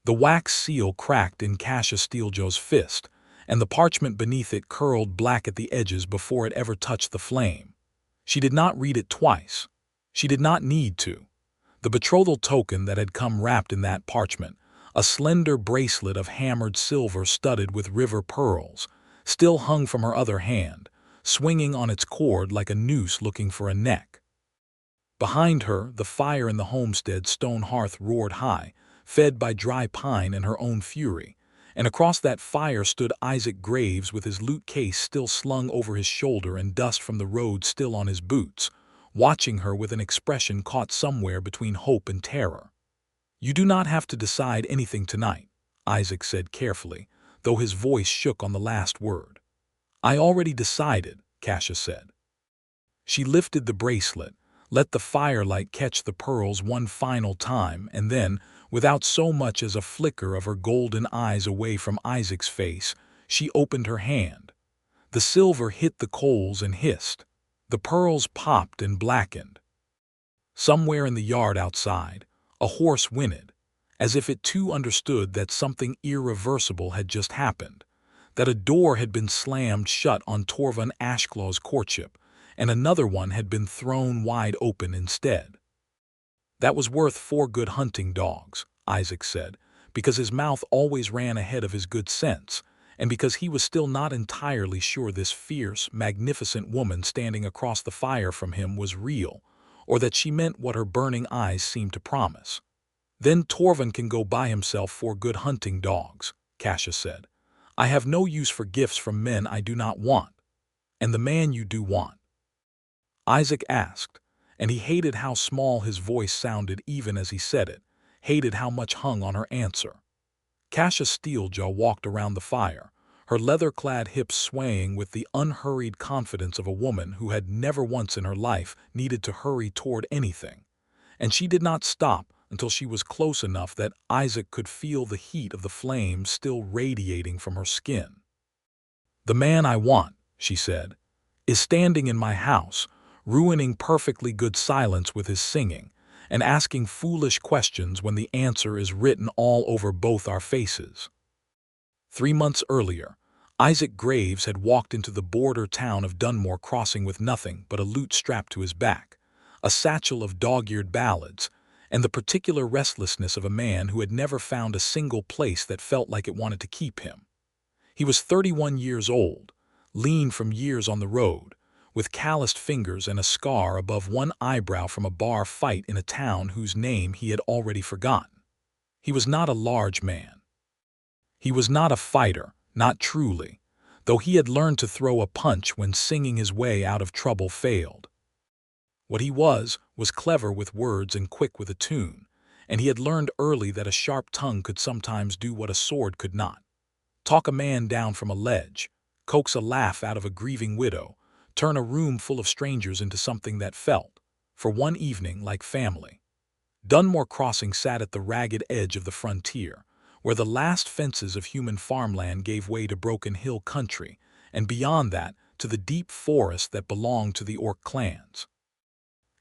The wax seal cracked in Cassius Steeljoe's fist, and the parchment beneath it curled black at the edges before it ever touched the flame. She did not read it twice. She did not need to. The betrothal token that had come wrapped in that parchment, a slender bracelet of hammered silver studded with river pearls, still hung from her other hand, swinging on its cord like a noose looking for a neck. Behind her, the fire in the homestead stone hearth roared high, fed by dry pine and her own fury, and across that fire stood Isaac Graves with his lute case still slung over his shoulder and dust from the road still on his boots, watching her with an expression caught somewhere between hope and terror. "You do not have to decide anything tonight," Isaac said carefully, though his voice shook on the last word. "I already decided," Cassius said. She lifted the bracelet, let the firelight catch the pearls one final time, and then, without so much as a flicker of her golden eyes away from Isaac's face, she opened her hand. The silver hit the coals and hissed. The pearls popped and blackened. Somewhere in the yard outside, a horse whinnied, as if it too understood that something irreversible had just happened, that a door had been slammed shut on Torvald Ashclaw's courtship, and another one had been thrown wide open instead. "That was worth 4 good hunting dogs," Isaac said, because his mouth always ran ahead of his good sense, and because he was still not entirely sure this fierce, magnificent woman standing across the fire from him was real, or that she meant what her burning eyes seemed to promise. "Then Torvald can go buy himself 4 good hunting dogs," Cassius said. "I have no use for gifts from men I do not want. And the man you do want?" Isaac asked, and he hated how small his voice sounded even as he said it, hated how much hung on her answer. Cassius Steeljaw walked around the fire, her leather-clad hips swaying with the unhurried confidence of a woman who had never once in her life needed to hurry toward anything, and she did not stop until she was close enough that Isaac could feel the heat of the flames still radiating from her skin. "The man I want," she said, "is standing in my house, ruining perfectly good silence with his singing, and asking foolish questions when the answer is written all over both our faces." 3 months earlier, Isaac Graves had walked into the border town of Dunmore Crossing with nothing but a lute strapped to his back, a satchel of dog-eared ballads, and the particular restlessness of a man who had never found a single place that felt like it wanted to keep him. He was 31 years old, lean from years on the road, with calloused fingers and a scar above one eyebrow from a bar fight in a town whose name he had already forgotten. He was not a large man. He was not a fighter, not truly, though he had learned to throw a punch when singing his way out of trouble failed. What he was clever with words and quick with a tune, and he had learned early that a sharp tongue could sometimes do what a sword could not. Talk a man down from a ledge, coax a laugh out of a grieving widow, turn a room full of strangers into something that felt, for one evening, like family. Dunmore Crossing sat at the ragged edge of the frontier, where the last fences of human farmland gave way to broken hill country, and beyond that to the deep forest that belonged to the Orc clans.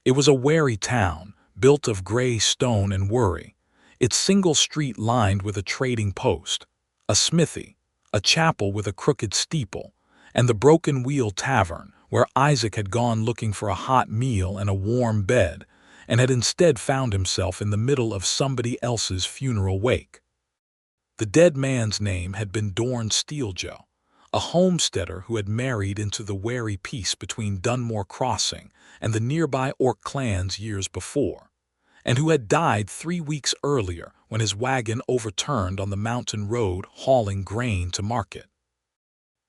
It was a wary town, built of gray stone and worry, its single street lined with a trading post, a smithy, a chapel with a crooked steeple, and the Broken Wheel Tavern, where Isaac had gone looking for a hot meal and a warm bed, and had instead found himself in the middle of somebody else's funeral wake. The dead man's name had been Dorn Steeljaw, a homesteader who had married into the wary peace between Dunmore Crossing and the nearby Orc clans years before, and who had died 3 weeks earlier when his wagon overturned on the mountain road hauling grain to market.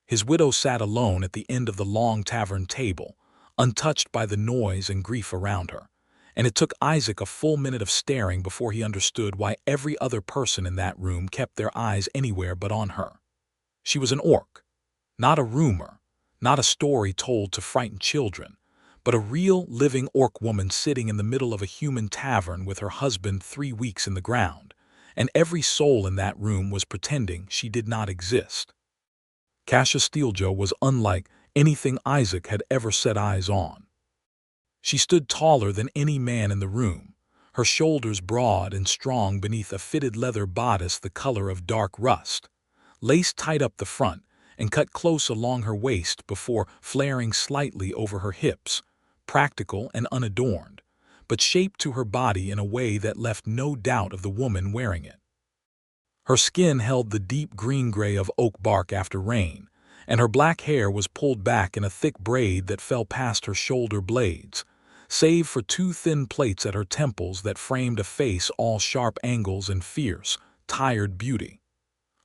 His widow sat alone at the end of the long tavern table, untouched by the noise and grief around her, and it took Isaac a full minute of staring before he understood why every other person in that room kept their eyes anywhere but on her. She was an orc, not a rumor, not a story told to frighten children, but a real, living orc woman sitting in the middle of a human tavern with her husband 3 weeks in the ground, and every soul in that room was pretending she did not exist. Cassius Steeljaw was unlike anything Isaac had ever set eyes on. She stood taller than any man in the room, her shoulders broad and strong beneath a fitted leather bodice the color of dark rust, laced tight up the front and cut close along her waist before flaring slightly over her hips, practical and unadorned, but shaped to her body in a way that left no doubt of the woman wearing it. Her skin held the deep green-gray of oak bark after rain, and her black hair was pulled back in a thick braid that fell past her shoulder blades, save for two thin plaits at her temples that framed a face all sharp angles and fierce, tired beauty.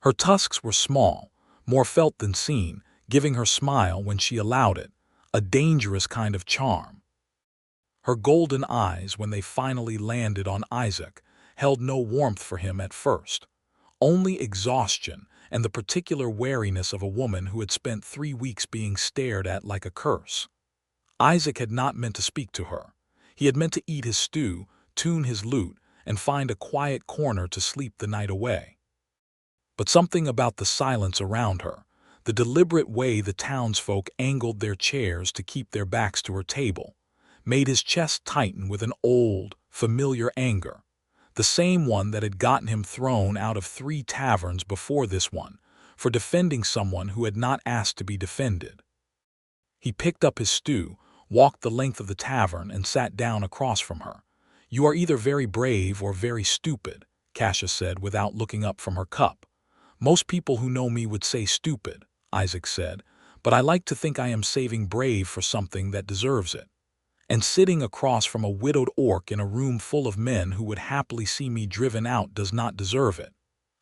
Her tusks were small, more felt than seen, giving her smile when she allowed it, a dangerous kind of charm. Her golden eyes, when they finally landed on Isaac, held no warmth for him at first, only exhaustion and the particular wariness of a woman who had spent 3 weeks being stared at like a curse. Isaac had not meant to speak to her. He had meant to eat his stew, tune his lute, and find a quiet corner to sleep the night away. But something about the silence around her, the deliberate way the townsfolk angled their chairs to keep their backs to her table, made his chest tighten with an old, familiar anger, the same one that had gotten him thrown out of 3 taverns before this one, for defending someone who had not asked to be defended. He picked up his stew, walked the length of the tavern, and sat down across from her. "You are either very brave or very stupid," Kasia said without looking up from her cup. "Most people who know me would say stupid," Isaac said, "but I like to think I am saving brave for something that deserves it. And sitting across from a widowed orc in a room full of men who would happily see me driven out does not deserve it.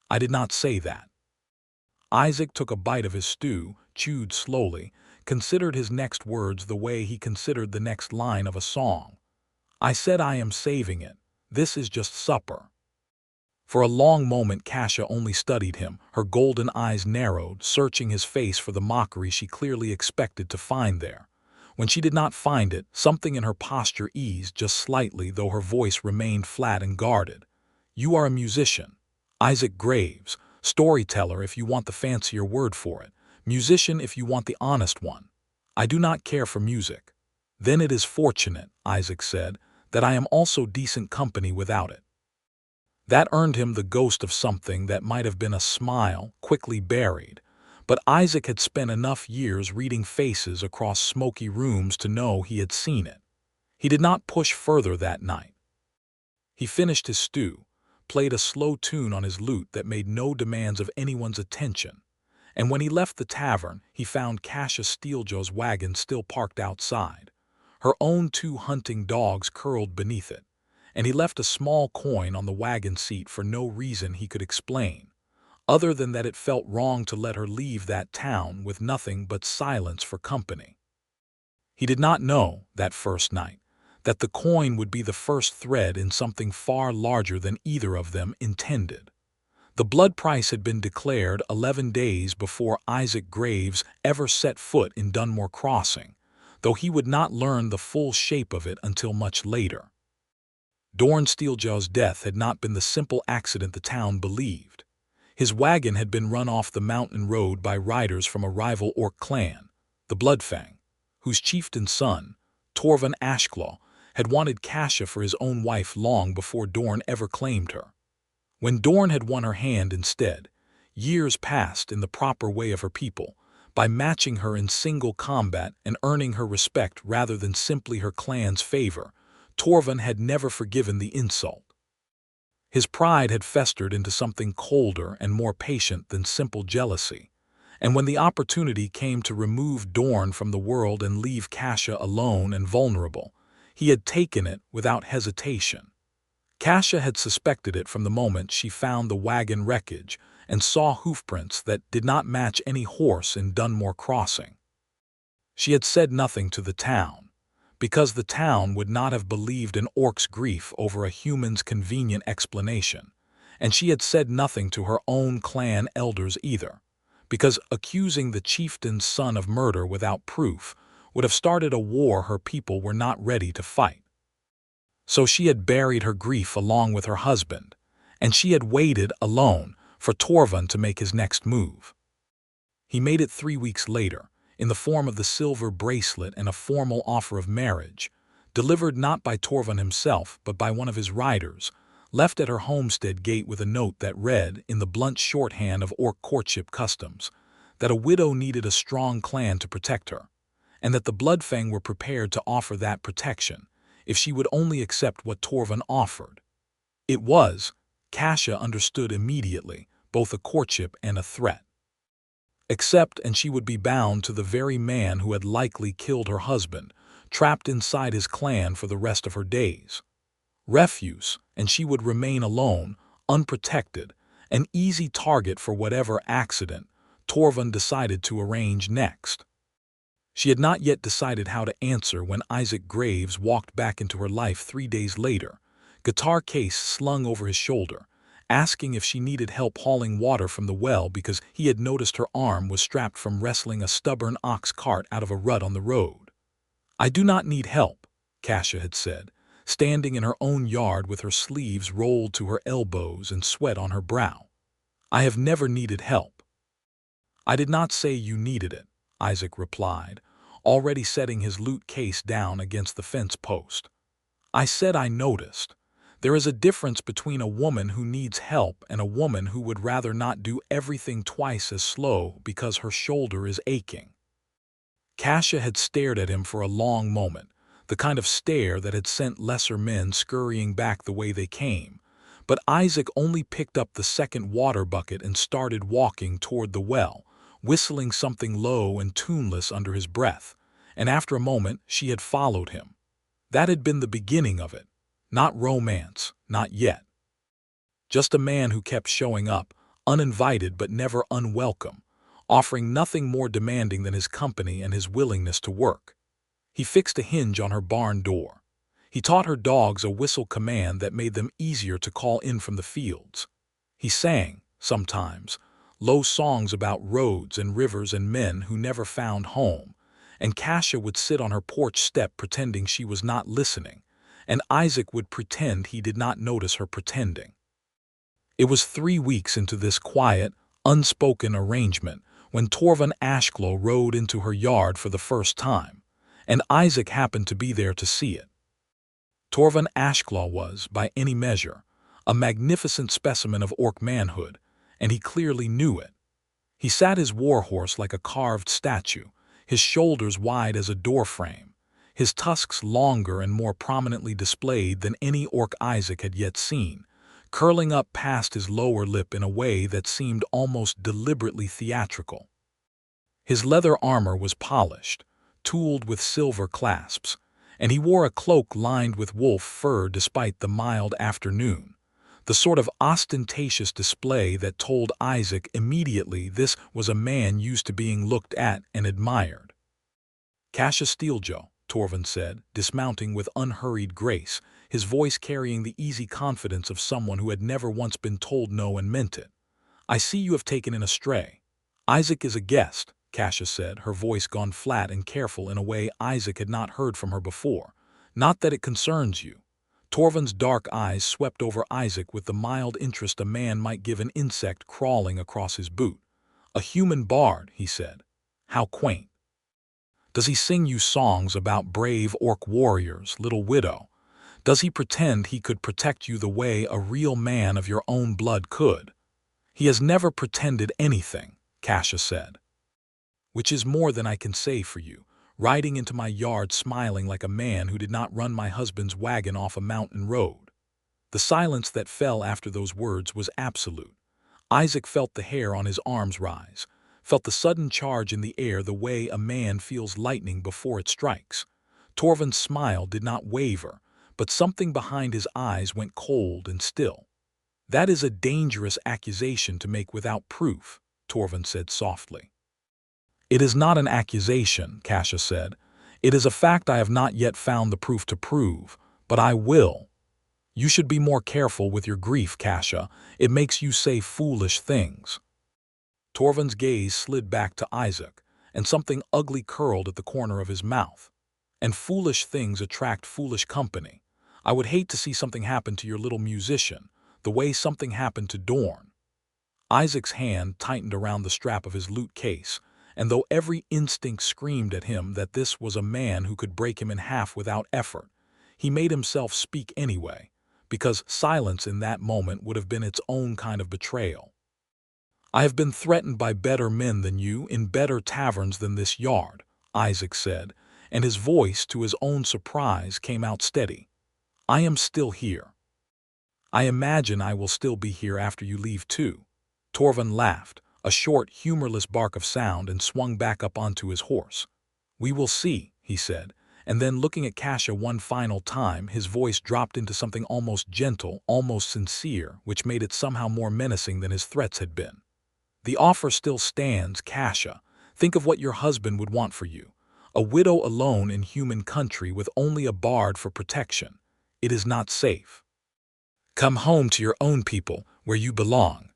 I did not say that." Isaac took a bite of his stew, chewed slowly, considered his next words the way he considered the next line of a song. "I said I am saving it. This is just supper." For a long moment Kasia only studied him, her golden eyes narrowed, searching his face for the mockery she clearly expected to find there. When she did not find it, something in her posture eased just slightly, though her voice remained flat and guarded. "You are a musician. Isaac Graves, storyteller if you want the fancier word for it, musician if you want the honest one. I do not care for music." "Then it is fortunate," Isaac said, "that I am also decent company without it." That earned him the ghost of something that might have been a smile, quickly buried, but Isaac had spent enough years reading faces across smoky rooms to know he had seen it. He did not push further that night. He finished his stew, played a slow tune on his lute that made no demands of anyone's attention, and when he left the tavern, he found Kasia Steeljo's wagon still parked outside, her own 2 hunting dogs curled beneath it, and he left a small coin on the wagon seat for no reason he could explain, other than that it felt wrong to let her leave that town with nothing but silence for company. He did not know, that first night, that the coin would be the first thread in something far larger than either of them intended. The blood price had been declared 11 days before Isaac Graves ever set foot in Dunmore Crossing, though he would not learn the full shape of it until much later. Dorn Steeljaw's death had not been the simple accident the town believed. His wagon had been run off the mountain road by riders from a rival orc clan, the Bloodfang, whose chieftain's son, Torvin Ashclaw, had wanted Kasia for his own wife long before Dorn ever claimed her. When Dorn had won her hand instead, years passed in the proper way of her people, by matching her in single combat and earning her respect rather than simply her clan's favor, Torvin had never forgiven the insult. His pride had festered into something colder and more patient than simple jealousy, and when the opportunity came to remove Dorn from the world and leave Kasia alone and vulnerable, he had taken it without hesitation. Kasia had suspected it from the moment she found the wagon wreckage and saw hoofprints that did not match any horse in Dunmore Crossing. She had said nothing to the town, because the town would not have believed an orc's grief over a human's convenient explanation, and she had said nothing to her own clan elders either, because accusing the chieftain's son of murder without proof would have started a war her people were not ready to fight. So she had buried her grief along with her husband, and she had waited alone for Torvin to make his next move. He made it 3 weeks later, in the form of the silver bracelet and a formal offer of marriage, delivered not by Torvald himself but by one of his riders, left at her homestead gate with a note that read, in the blunt shorthand of orc courtship customs, that a widow needed a strong clan to protect her, and that the Bloodfang were prepared to offer that protection, if she would only accept what Torvald offered. It was, Kasia understood immediately, both a courtship and a threat. Accept, and she would be bound to the very man who had likely killed her husband, trapped inside his clan for the rest of her days. Refuse, and she would remain alone, unprotected, an easy target for whatever accident Torvald decided to arrange next. She had not yet decided how to answer when Isaac Graves walked back into her life 3 days later, guitar case slung over his shoulder, asking if she needed help hauling water from the well because he had noticed her arm was strapped from wrestling a stubborn ox cart out of a rut on the road. "I do not need help," Kasia had said, standing in her own yard with her sleeves rolled to her elbows and sweat on her brow. "I have never needed help." "I did not say you needed it," Isaac replied, already setting his lute case down against the fence post. "I said I noticed. There is a difference between a woman who needs help and a woman who would rather not do everything twice as slow because her shoulder is aching." Kasia had stared at him for a long moment, the kind of stare that had sent lesser men scurrying back the way they came, but Isaac only picked up the second water bucket and started walking toward the well, whistling something low and tuneless under his breath, and after a moment she had followed him. That had been the beginning of it. Not romance, not yet. Just a man who kept showing up, uninvited but never unwelcome, offering nothing more demanding than his company and his willingness to work. He fixed a hinge on her barn door. He taught her dogs a whistle command that made them easier to call in from the fields. He sang, sometimes, low songs about roads and rivers and men who never found home, and Kasia would sit on her porch step pretending she was not listening, and Isaac would pretend he did not notice her pretending. It was 3 weeks into this quiet, unspoken arrangement when Torvald Ashglow rode into her yard for the first time, and Isaac happened to be there to see it. Torvald Ashglow was, by any measure, a magnificent specimen of orc manhood, and he clearly knew it. He sat his warhorse like a carved statue, his shoulders wide as a doorframe, his tusks longer and more prominently displayed than any orc Isaac had yet seen, curling up past his lower lip in a way that seemed almost deliberately theatrical. His leather armor was polished, tooled with silver clasps, and he wore a cloak lined with wolf fur despite the mild afternoon, the sort of ostentatious display that told Isaac immediately this was a man used to being looked at and admired. "Kasia Steeljoe," Torvald said, dismounting with unhurried grace, his voice carrying the easy confidence of someone who had never once been told no and meant it. "I see you have taken in a stray." "Isaac is a guest," Kasia said, her voice gone flat and careful in a way Isaac had not heard from her before. "Not that it concerns you." Torvald's dark eyes swept over Isaac with the mild interest a man might give an insect crawling across his boot. "A human bard," he said. "How quaint. Does he sing you songs about brave orc warriors, little widow? Does he pretend he could protect you the way a real man of your own blood could?" "He has never pretended anything," Kasia said. "Which is more than I can say for you, riding into my yard smiling like a man who did not run my husband's wagon off a mountain road." The silence that fell after those words was absolute. Isaac felt the hair on his arms rise, felt the sudden charge in the air the way a man feels lightning before it strikes. Torvald's smile did not waver, but something behind his eyes went cold and still. "That is a dangerous accusation to make without proof," Torvald said softly. "It is not an accusation," Kasia said. "It is a fact I have not yet found the proof to prove, but I will. You should be more careful with your grief, Kasia. It makes you say foolish things." Torvald's gaze slid back to Isaac, and something ugly curled at the corner of his mouth. "And foolish things attract foolish company. I would hate to see something happen to your little musician, the way something happened to Dorn." Isaac's hand tightened around the strap of his lute case, and though every instinct screamed at him that this was a man who could break him in half without effort, He made himself speak anyway, because silence in that moment would have been its own kind of betrayal. "I have been threatened by better men than you in better taverns than this yard," Isaac said, and his voice, to his own surprise, came out steady. "I am still here. I imagine I will still be here after you leave too." Torvald laughed, a short, humorless bark of sound, and swung back up onto his horse. "We will see," he said, and then looking at Kasia one final time, his voice dropped into something almost gentle, almost sincere, which made it somehow more menacing than his threats had been. "The offer still stands, Kasia. Think of what your husband would want for you. A widow alone in human country with only a bard for protection. It is not safe. Come home to your own people, where you belong."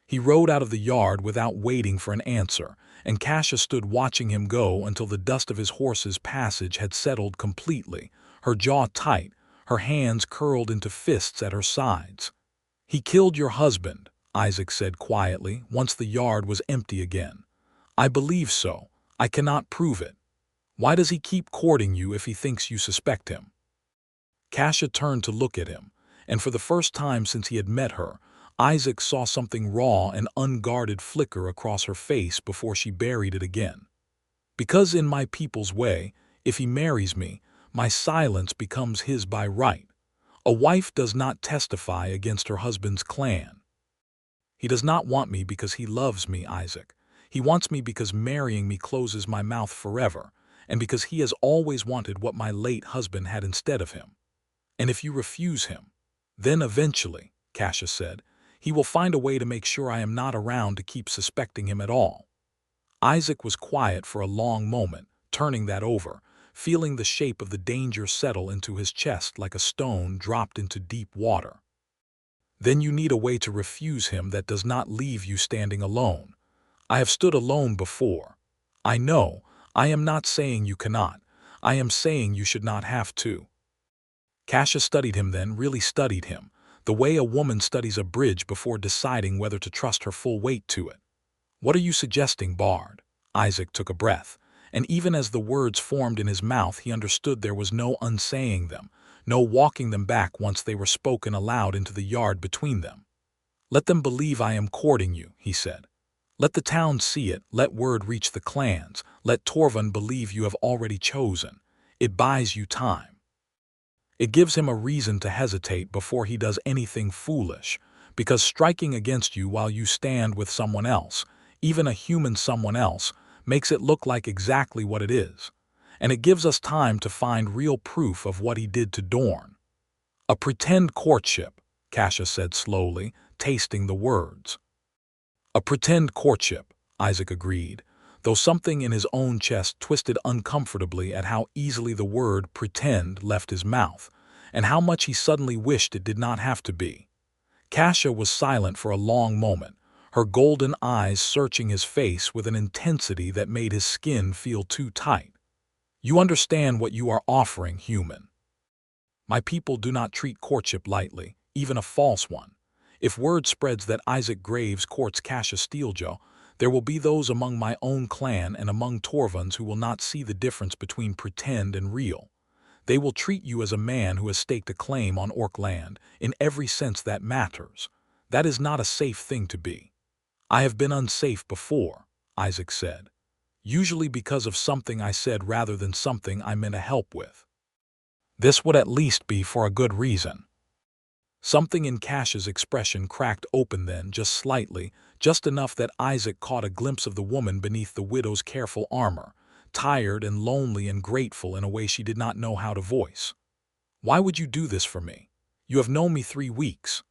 He rode out of the yard without waiting for an answer, and Kasia stood watching him go until the dust of his horse's passage had settled completely, her jaw tight, her hands curled into fists at her sides. "He killed your husband," Isaac said quietly, once the yard was empty again. "I believe so. I cannot prove it. Why does he keep courting you if he thinks you suspect him?" Kasia turned to look at him, and for the first time since he had met her, Isaac saw something raw and unguarded flicker across her face before she buried it again. "Because in my people's way, if he marries me, my silence becomes his by right. A wife does not testify against her husband's clan. He does not want me because he loves me, Isaac. He wants me because marrying me closes my mouth forever, and because he has always wanted what my late husband had instead of him. And if you refuse him, then eventually," Kasia said, "he will find a way to make sure I am not around to keep suspecting him at all." Isaac was quiet for a long moment, turning that over, feeling the shape of the danger settle into his chest like a stone dropped into deep water. "Then you need a way to refuse him that does not leave you standing alone. I have stood alone before. I know, I am not saying you cannot. I am saying you should not have to." Kasia studied him then, really studied him, the way a woman studies a bridge before deciding whether to trust her full weight to it. "What are you suggesting, Bard?" Isaac took a breath, and even as the words formed in his mouth he understood there was no unsaying them, no walking them back once they were spoken aloud into the yard between them. "Let them believe I am courting you," he said. "Let the town see it, let word reach the clans, let Torvald believe you have already chosen. It buys you time. It gives him a reason to hesitate before he does anything foolish, because striking against you while you stand with someone else, even a human someone else, makes it look like exactly what it is. And it gives us time to find real proof of what he did to Dorn." "A pretend courtship," Kasia said slowly, tasting the words. "A pretend courtship," Isaac agreed, though something in his own chest twisted uncomfortably at how easily the word pretend left his mouth, and how much he suddenly wished it did not have to be. Kasia was silent for a long moment, her golden eyes searching his face with an intensity that made his skin feel too tight. "You understand what you are offering, human. My people do not treat courtship lightly, even a false one. If word spreads that Isaac Graves courts Kasia Steeljaw, there will be those among my own clan and among Torvald's who will not see the difference between pretend and real. They will treat you as a man who has staked a claim on Orc land, in every sense that matters. That is not a safe thing to be." "I have been unsafe before," Isaac said. "Usually because of something I said rather than something I meant to help with. This would at least be for a good reason." Something in Kasia's expression cracked open then, just slightly, just enough that Isaac caught a glimpse of the woman beneath the widow's careful armor, tired and lonely and grateful in a way she did not know how to voice. "Why would you do this for me? You have known me 3 weeks.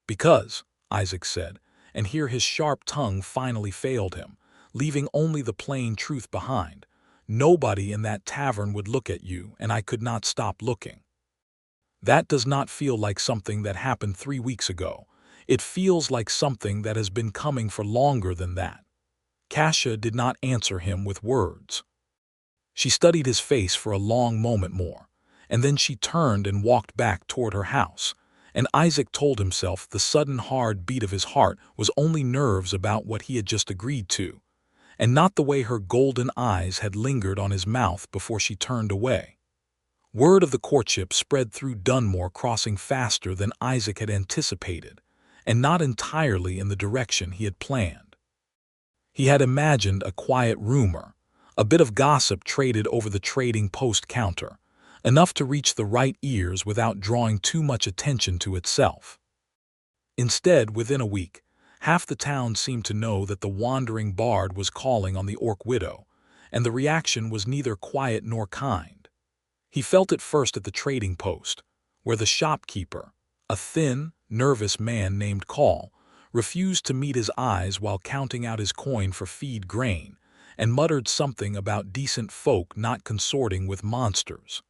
"Because," Isaac said, and here his sharp tongue finally failed him, leaving only the plain truth behind. "Nobody in that tavern would look at you, and I could not stop looking. That does not feel like something that happened 3 weeks ago. It feels like something that has been coming for longer than that." Kasia did not answer him with words. She studied his face for a long moment more, and then she turned and walked back toward her house, and Isaac told himself the sudden hard beat of his heart was only nerves about what he had just agreed to, and not the way her golden eyes had lingered on his mouth before she turned away. Word of the courtship spread through Dunmore Crossing faster than Isaac had anticipated, and not entirely in the direction he had planned. He had imagined a quiet rumor, a bit of gossip traded over the trading post counter, enough to reach the right ears without drawing too much attention to itself. Instead, within a week, half the town seemed to know that the wandering bard was calling on the orc widow, and the reaction was neither quiet nor kind. He felt it first at the trading post, where the shopkeeper, a thin, nervous man named Call, refused to meet his eyes while counting out his coin for feed grain, and muttered something about decent folk not consorting with monsters.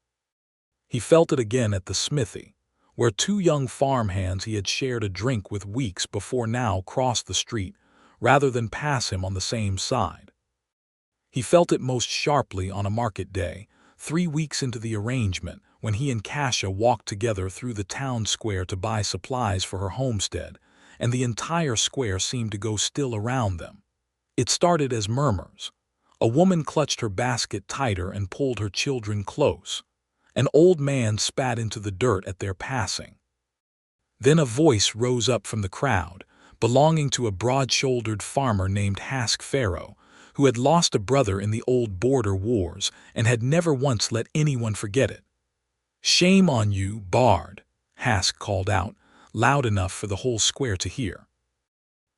He felt it again at the smithy, where two young farmhands he had shared a drink with weeks before now crossed the street rather than pass him on the same side. He felt it most sharply on a market day, 3 weeks into the arrangement, when he and Kasia walked together through the town square to buy supplies for her homestead, and the entire square seemed to go still around them. It started as murmurs. A woman clutched her basket tighter and pulled her children close. An old man spat into the dirt at their passing. Then a voice rose up from the crowd, belonging to a broad-shouldered farmer named Hask Pharaoh, who had lost a brother in the old border wars and had never once let anyone forget it. "Shame on you, Bard," Hask called out, loud enough for the whole square to hear.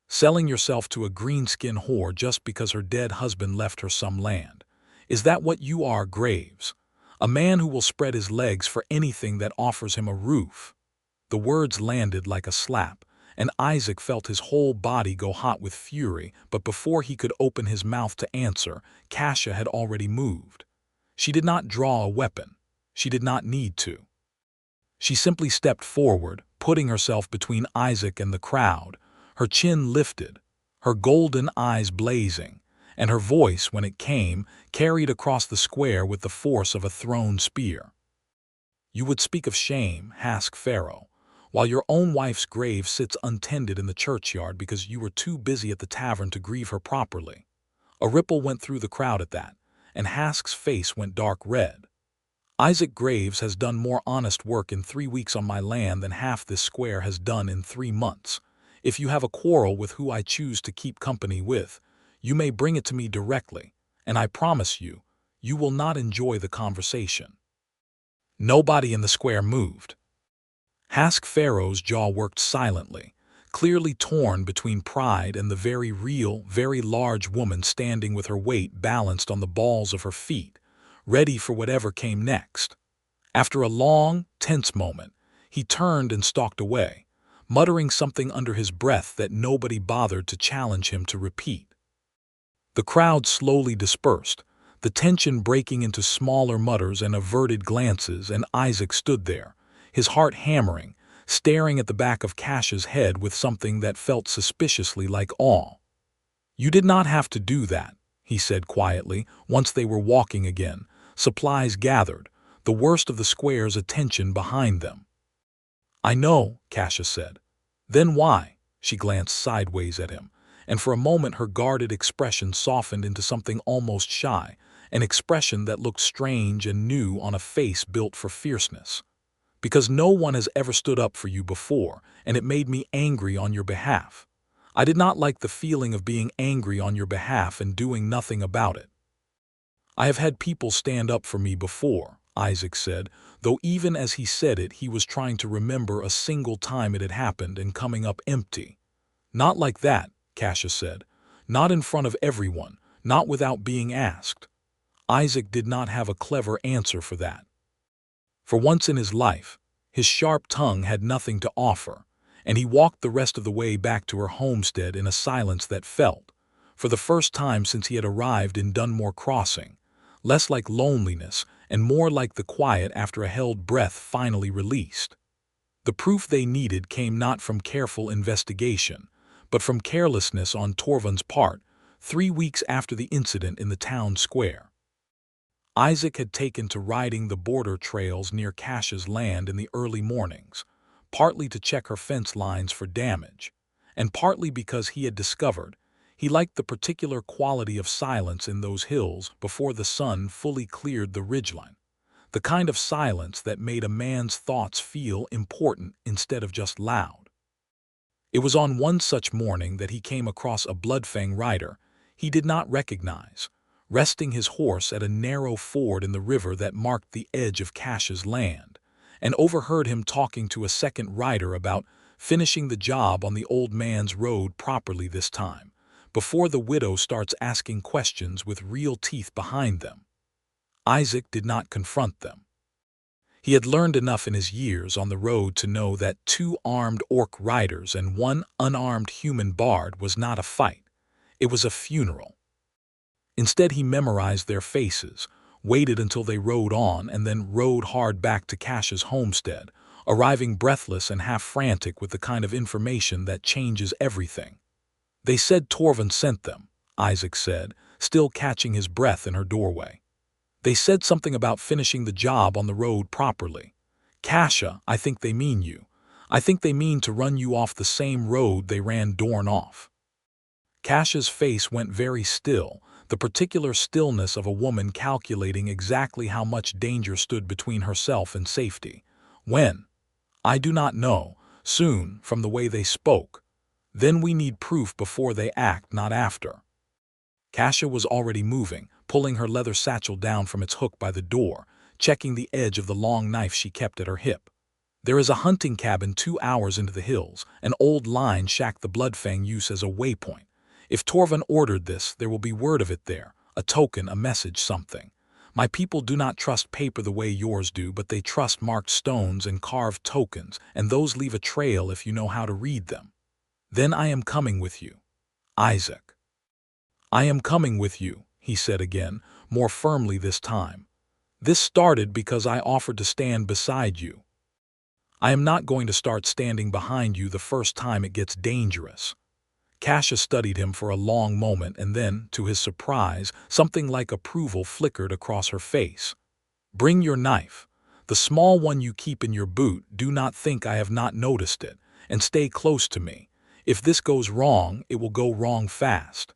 "Selling yourself to a greenskin whore just because her dead husband left her some land. Is that what you are, Graves? A man who will spread his legs for anything that offers him a roof?" The words landed like a slap, and Isaac felt his whole body go hot with fury, but before he could open his mouth to answer, Kasia had already moved. She did not draw a weapon. She did not need to. She simply stepped forward, putting herself between Isaac and the crowd, her chin lifted, her golden eyes blazing, and her voice, when it came, carried across the square with the force of a thrown spear. "You would speak of shame, Hask Pharaoh, while your own wife's grave sits untended in the churchyard because you were too busy at the tavern to grieve her properly." A ripple went through the crowd at that, and Hask's face went dark red. "Isaac Graves has done more honest work in 3 weeks on my land than half this square has done in 3 months. If you have a quarrel with who I choose to keep company with, you may bring it to me directly, and I promise you, you will not enjoy the conversation." Nobody in the square moved. Hask Pharaoh's jaw worked silently, clearly torn between pride and the very real, very large woman standing with her weight balanced on the balls of her feet, ready for whatever came next. After a long, tense moment, he turned and stalked away, muttering something under his breath that nobody bothered to challenge him to repeat. The crowd slowly dispersed, the tension breaking into smaller mutters and averted glances, and Isaac stood there, his heart hammering, staring at the back of Kasia's head with something that felt suspiciously like awe. "You did not have to do that," he said quietly, once they were walking again, supplies gathered, the worst of the square's attention behind them. "I know," Kasia said. "Then why?" She glanced sideways at him, and for a moment her guarded expression softened into something almost shy, an expression that looked strange and new on a face built for fierceness. "Because no one has ever stood up for you before, and it made me angry on your behalf. I did not like the feeling of being angry on your behalf and doing nothing about it." "I have had people stand up for me before," Isaac said, though even as he said it he was trying to remember a single time it had happened and coming up empty. "Not like that," Kasia said. "Not in front of everyone, not without being asked." Isaac did not have a clever answer for that. For once in his life, his sharp tongue had nothing to offer, and he walked the rest of the way back to her homestead in a silence that felt, for the first time since he had arrived in Dunmore Crossing, less like loneliness and more like the quiet after a held breath finally released. The proof they needed came not from careful investigation, but from carelessness on Torvund's part, 3 weeks after the incident in the town square. Isaac had taken to riding the border trails near Kasia's land in the early mornings, partly to check her fence lines for damage, and partly because he had discovered he liked the particular quality of silence in those hills before the sun fully cleared the ridgeline. the kind of silence that made a man's thoughts feel important instead of just loud. It was on one such morning that he came across a bloodfang rider he did not recognize, resting his horse at a narrow ford in the river that marked the edge of Cash's land, and overheard him talking to a second rider about finishing the job on the old man's road properly this time, before the widow starts asking questions with real teeth behind them. Isaac did not confront them. He had learned enough in his years on the road to know that 2 armed orc riders and 1 unarmed human bard was not a fight. It was a funeral. Instead, he memorized their faces, waited until they rode on, and then rode hard back to Cash's homestead, arriving breathless and half-frantic with the kind of information that changes everything. "They said Torvald sent them," Isaac said, still catching his breath in her doorway. "They said something about finishing the job on the road properly. Kasha, I think they mean you. I think they mean to run you off the same road they ran Dorn off." Kasha's face went very still, the particular stillness of a woman calculating exactly how much danger stood between herself and safety. "When? I do not know. Soon, from the way they spoke. Then we need proof before they act, not after." Kasha was already moving, pulling her leather satchel down from its hook by the door, checking the edge of the long knife she kept at her hip. "There is a hunting cabin 2 hours into the hills, an old line shack the Bloodfang use as a waypoint. If Torvald ordered this, there will be word of it there, a token, a message, something. My people do not trust paper the way yours do, but they trust marked stones and carved tokens, and those leave a trail if you know how to read them. Then I am coming with you. Isaac." "I am coming with you," he said again, more firmly this time. "This started because I offered to stand beside you. I am not going to start standing behind you the first time it gets dangerous." Kasha studied him for a long moment, and then, to his surprise, something like approval flickered across her face. "Bring your knife. The small one you keep in your boot. Do not think I have not noticed it, and stay close to me. If this goes wrong, it will go wrong fast."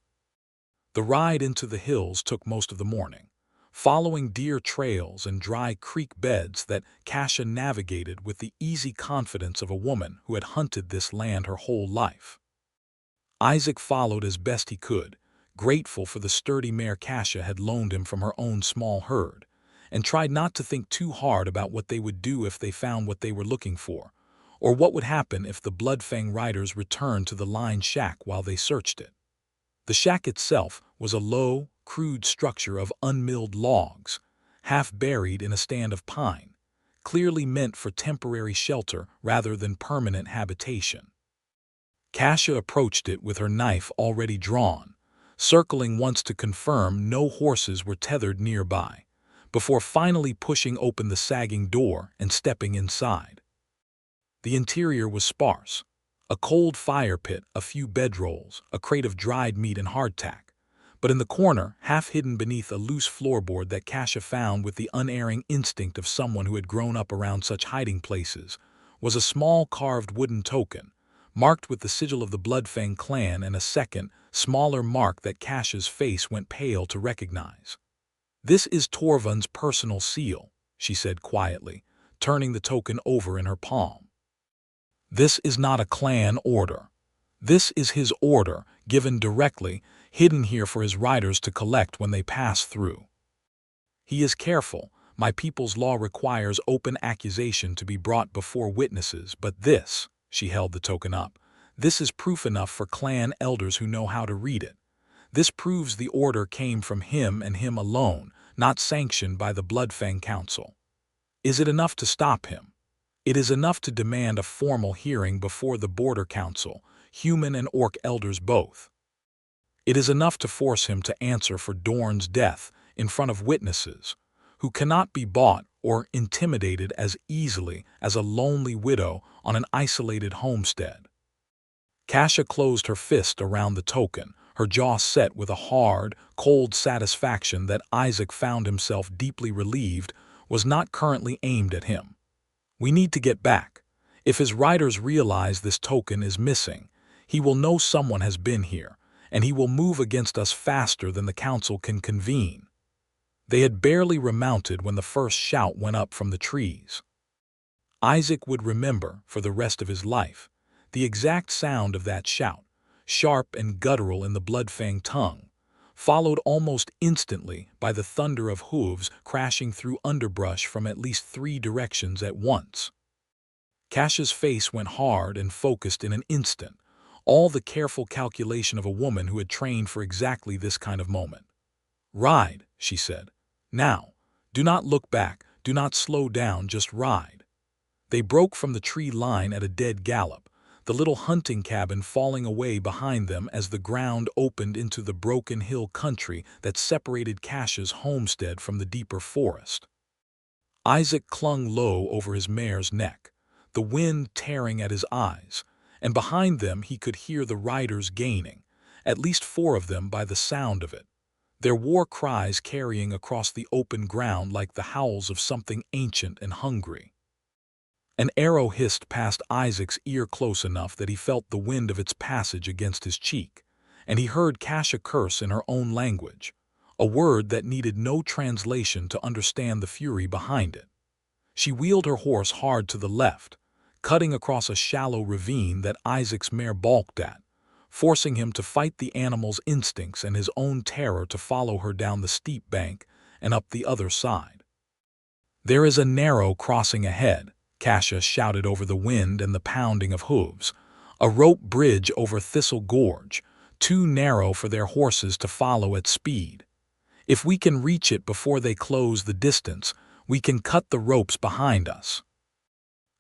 The ride into the hills took most of the morning, following deer trails and dry creek beds that Kasha navigated with the easy confidence of a woman who had hunted this land her whole life. Isaac followed as best he could, grateful for the sturdy mare Kasha had loaned him from her own small herd, and tried not to think too hard about what they would do if they found what they were looking for, or what would happen if the Bloodfang riders returned to the line shack while they searched it. The shack itself was a low, crude structure of unmilled logs, half buried in a stand of pine, clearly meant for temporary shelter rather than permanent habitation. Kasha approached it with her knife already drawn, circling once to confirm no horses were tethered nearby, before finally pushing open the sagging door and stepping inside. The interior was sparse. A cold fire pit, a few bedrolls, a crate of dried meat and hardtack. But in the corner, half hidden beneath a loose floorboard that Kasha found with the unerring instinct of someone who had grown up around such hiding places, was a small carved wooden token, marked with the sigil of the Bloodfang clan, and a second, smaller mark that Kasha's face went pale to recognize. "This is Torvald's personal seal," she said quietly, turning the token over in her palm. "This is not a clan order. This is his order, given directly, hidden here for his riders to collect when they pass through. He is careful. My people's law requires open accusation to be brought before witnesses, but this," she held the token up, "this is proof enough for clan elders who know how to read it. This proves the order came from him and him alone, not sanctioned by the Bloodfang Council. Is it enough to stop him? It is enough to demand a formal hearing before the Border Council, human and orc elders both. It is enough to force him to answer for Dorn's death in front of witnesses, who cannot be bought or intimidated as easily as a lonely widow on an isolated homestead." Kasha closed her fist around the token, her jaw set with a hard, cold satisfaction that Isaac found himself deeply relieved was not currently aimed at him. "We need to get back. If his riders realize this token is missing, he will know someone has been here, and he will move against us faster than the council can convene." They had barely remounted when the first shout went up from the trees. Isaac would remember, for the rest of his life, the exact sound of that shout, sharp and guttural in the blood-fanged tongue, followed almost instantly by the thunder of hooves crashing through underbrush from at least 3 directions at once. Kasha's face went hard and focused in an instant, all the careful calculation of a woman who had trained for exactly this kind of moment. "Ride," she said. "Now. Do not look back, do not slow down, just ride." They broke from the tree line at a dead gallop, the little hunting cabin falling away behind them as the ground opened into the broken hill country that separated Kasha's homestead from the deeper forest. Isaac clung low over his mare's neck, the wind tearing at his eyes, and behind them he could hear the riders gaining, at least 4 of them by the sound of it, their war cries carrying across the open ground like the howls of something ancient and hungry. An arrow hissed past Isaac's ear close enough that he felt the wind of its passage against his cheek, and he heard Kasha curse in her own language, a word that needed no translation to understand the fury behind it. She wheeled her horse hard to the left, cutting across a shallow ravine that Isaac's mare balked at, forcing him to fight the animal's instincts and his own terror to follow her down the steep bank and up the other side. "There is a narrow crossing ahead," Kasha shouted over the wind and the pounding of hooves. "A rope bridge over Thistle Gorge, too narrow for their horses to follow at speed. If we can reach it before they close the distance, we can cut the ropes behind us."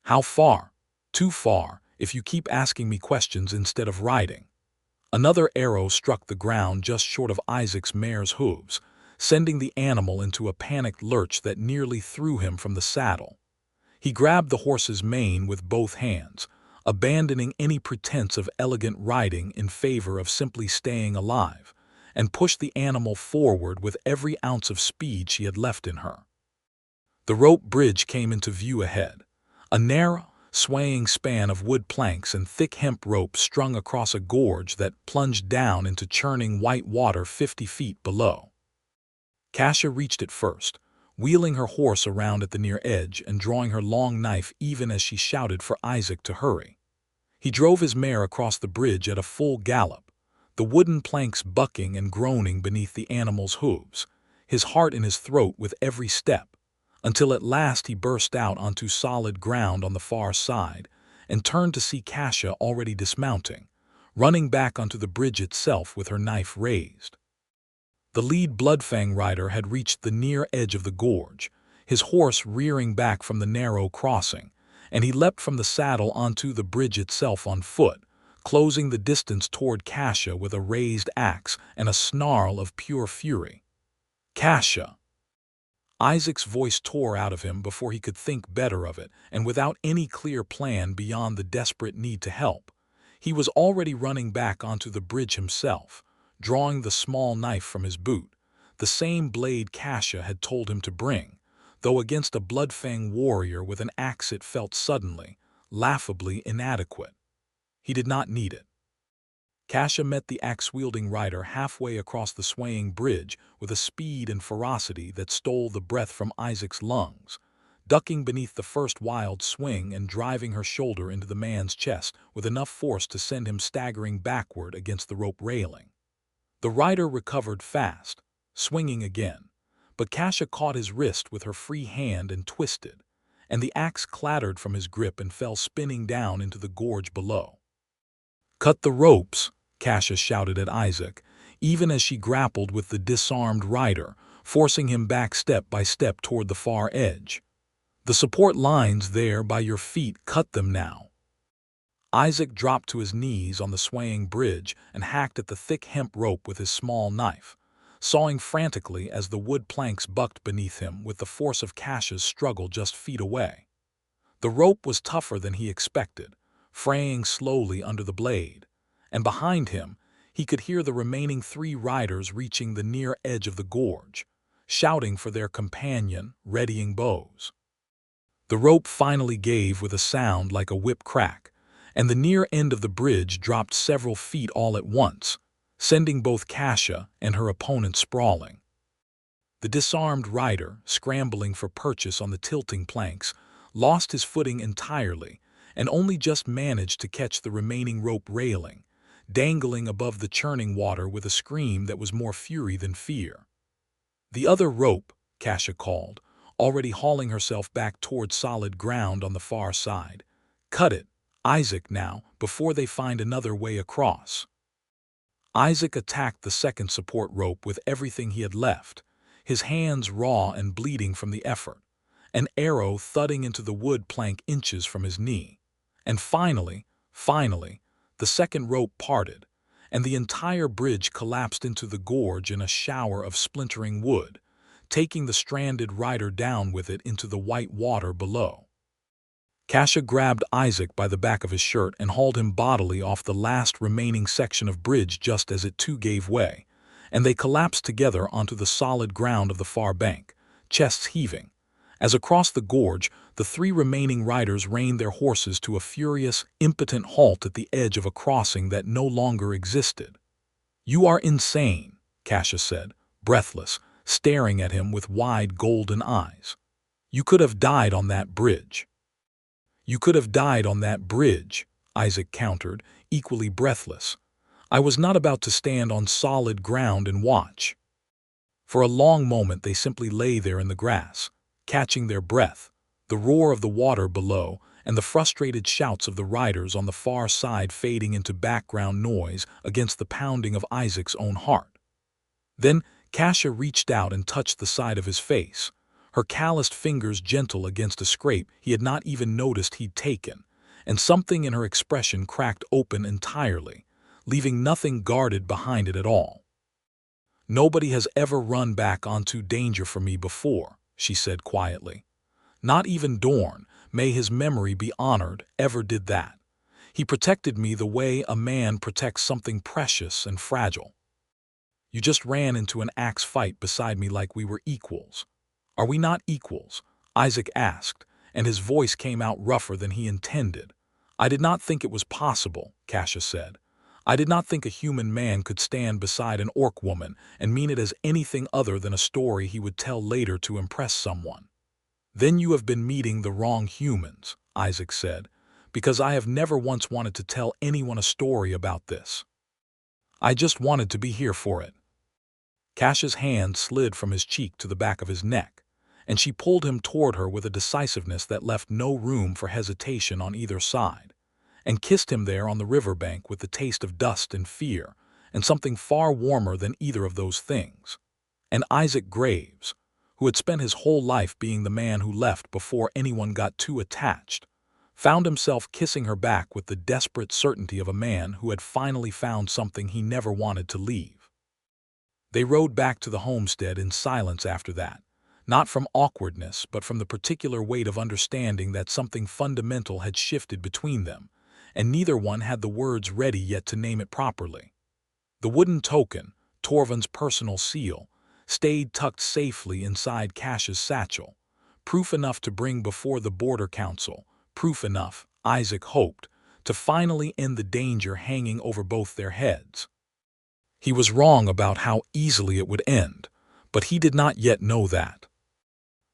"How far?" "Too far, if you keep asking me questions instead of riding." Another arrow struck the ground just short of Isaac's mare's hooves, sending the animal into a panicked lurch that nearly threw him from the saddle. He grabbed the horse's mane with both hands, abandoning any pretense of elegant riding in favor of simply staying alive, and pushed the animal forward with every ounce of speed she had left in her. The rope bridge came into view ahead, a narrow, swaying span of wood planks and thick hemp rope strung across a gorge that plunged down into churning white water 50 feet below. Kasha reached it first, wheeling her horse around at the near edge and drawing her long knife even as she shouted for Isaac to hurry. He drove his mare across the bridge at a full gallop, the wooden planks bucking and groaning beneath the animal's hooves, his heart in his throat with every step, until at last he burst out onto solid ground on the far side and turned to see Kasha already dismounting, running back onto the bridge itself with her knife raised. The lead Bloodfang rider had reached the near edge of the gorge, his horse rearing back from the narrow crossing, and he leapt from the saddle onto the bridge itself on foot, closing the distance toward Kasha with a raised axe and a snarl of pure fury. "Kasha!" Isaac's voice tore out of him before he could think better of it, and without any clear plan beyond the desperate need to help. He was already running back onto the bridge himself, drawing the small knife from his boot, the same blade Kasha had told him to bring, though against a Bloodfang warrior with an axe it felt suddenly, laughably inadequate. He did not need it. Kasha met the axe-wielding rider halfway across the swaying bridge with a speed and ferocity that stole the breath from Isaac's lungs, ducking beneath the first wild swing and driving her shoulder into the man's chest with enough force to send him staggering backward against the rope railing. The rider recovered fast, swinging again, but Kasha caught his wrist with her free hand and twisted, and the axe clattered from his grip and fell spinning down into the gorge below. "Cut the ropes!" Kasha shouted at Isaac, even as she grappled with the disarmed rider, forcing him back step by step toward the far edge. "The support lines there by your feet, cut them now." Isaac dropped to his knees on the swaying bridge and hacked at the thick hemp rope with his small knife, sawing frantically as the wood planks bucked beneath him with the force of Kasha's struggle just feet away. The rope was tougher than he expected, fraying slowly under the blade, and behind him he could hear the remaining 3 riders reaching the near edge of the gorge, shouting for their companion, readying bows. The rope finally gave with a sound like a whip crack, and the near end of the bridge dropped several feet all at once, sending both Kasha and her opponent sprawling. The disarmed rider, scrambling for purchase on the tilting planks, lost his footing entirely and only just managed to catch the remaining rope railing, dangling above the churning water with a scream that was more fury than fear. "The other rope," Kasia called, already hauling herself back toward solid ground on the far side. "Cut it, Isaac, now, before they find another way across." Isaac attacked the second support rope with everything he had left, his hands raw and bleeding from the effort, an arrow thudding into the wood plank inches from his knee. And finally, the second rope parted, and the entire bridge collapsed into the gorge in a shower of splintering wood, taking the stranded rider down with it into the white water below. Kasia grabbed Isaac by the back of his shirt and hauled him bodily off the last remaining section of bridge just as it too gave way, and they collapsed together onto the solid ground of the far bank, chests heaving, as across the gorge the three remaining riders reined their horses to a furious, impotent halt at the edge of a crossing that no longer existed. "You are insane," Kasia said, breathless, staring at him with wide golden eyes. "You could have died on that bridge." "You could have died on that bridge," Isaac countered, equally breathless. "I was not about to stand on solid ground and watch." For a long moment they simply lay there in the grass, catching their breath, the roar of the water below and the frustrated shouts of the riders on the far side fading into background noise against the pounding of Isaac's own heart. Then Kasia reached out and touched the side of his face, her calloused fingers gentle against a scrape he had not even noticed he'd taken, and something in her expression cracked open entirely, leaving nothing guarded behind it at all. "Nobody has ever run back onto danger for me before," she said quietly. "Not even Dorn, may his memory be honored, ever did that. He protected me the way a man protects something precious and fragile. You just ran into an axe fight beside me like we were equals. Are we not equals?" Isaac asked, and his voice came out rougher than he intended. "I did not think it was possible," Kasia said. "I did not think a human man could stand beside an orc woman and mean it as anything other than a story he would tell later to impress someone." "Then you have been meeting the wrong humans," Isaac said, "because I have never once wanted to tell anyone a story about this. I just wanted to be here for it." Kasia's hand slid from his cheek to the back of his neck, and she pulled him toward her with a decisiveness that left no room for hesitation on either side, and kissed him there on the riverbank with the taste of dust and fear, and something far warmer than either of those things. And Isaac Graves, who had spent his whole life being the man who left before anyone got too attached, found himself kissing her back with the desperate certainty of a man who had finally found something he never wanted to leave. They rode back to the homestead in silence after that, not from awkwardness but from the particular weight of understanding that something fundamental had shifted between them, and neither one had the words ready yet to name it properly. The wooden token, Torvund's personal seal, stayed tucked safely inside Kasia's satchel, proof enough to bring before the Border Council, proof enough, Isaac hoped, to finally end the danger hanging over both their heads. He was wrong about how easily it would end, but he did not yet know that.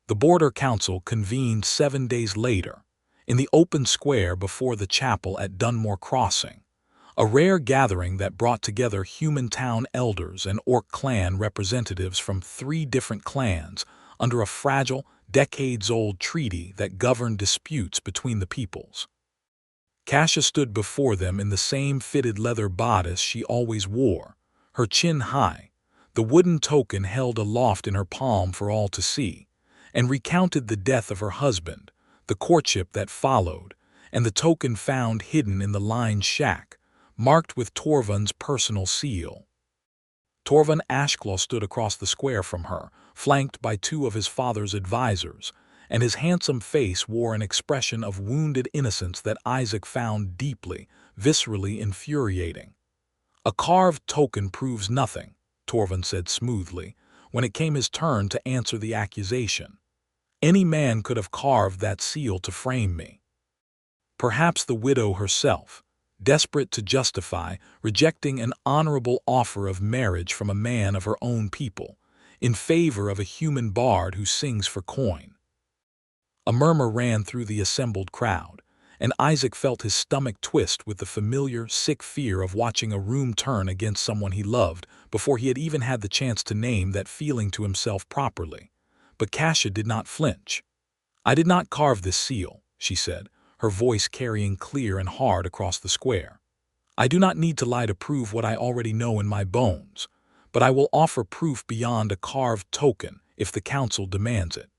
The Border Council convened 7 days later, in the open square before the chapel at Dunmore Crossing, a rare gathering that brought together human town elders and orc clan representatives from 3 different clans under a fragile, decades-old treaty that governed disputes between the peoples. Kasia stood before them in the same fitted leather bodice she always wore, her chin high, the wooden token held aloft in her palm for all to see, and recounted the death of her husband, the courtship that followed, and the token found hidden in the lined shack, marked with Torvund's personal seal. Torvund Ashclaw stood across the square from her, flanked by 2 of his father's advisors, and his handsome face wore an expression of wounded innocence that Isaac found deeply, viscerally infuriating. "A carved token proves nothing," Torvund said smoothly, when it came his turn to answer the accusation. "Any man could have carved that seal to frame me. Perhaps the widow herself, desperate to justify rejecting an honorable offer of marriage from a man of her own people, in favor of a human bard who sings for coin. A murmur ran through the assembled crowd, and Isaac felt his stomach twist with the familiar, sick fear of watching a room turn against someone he loved before he had even had the chance to name that feeling to himself properly. But Kasia did not flinch. "I did not carve this seal," she said, her voice carrying clear and hard across the square. "I do not need to lie to prove what I already know in my bones, but I will offer proof beyond a carved token if the council demands it.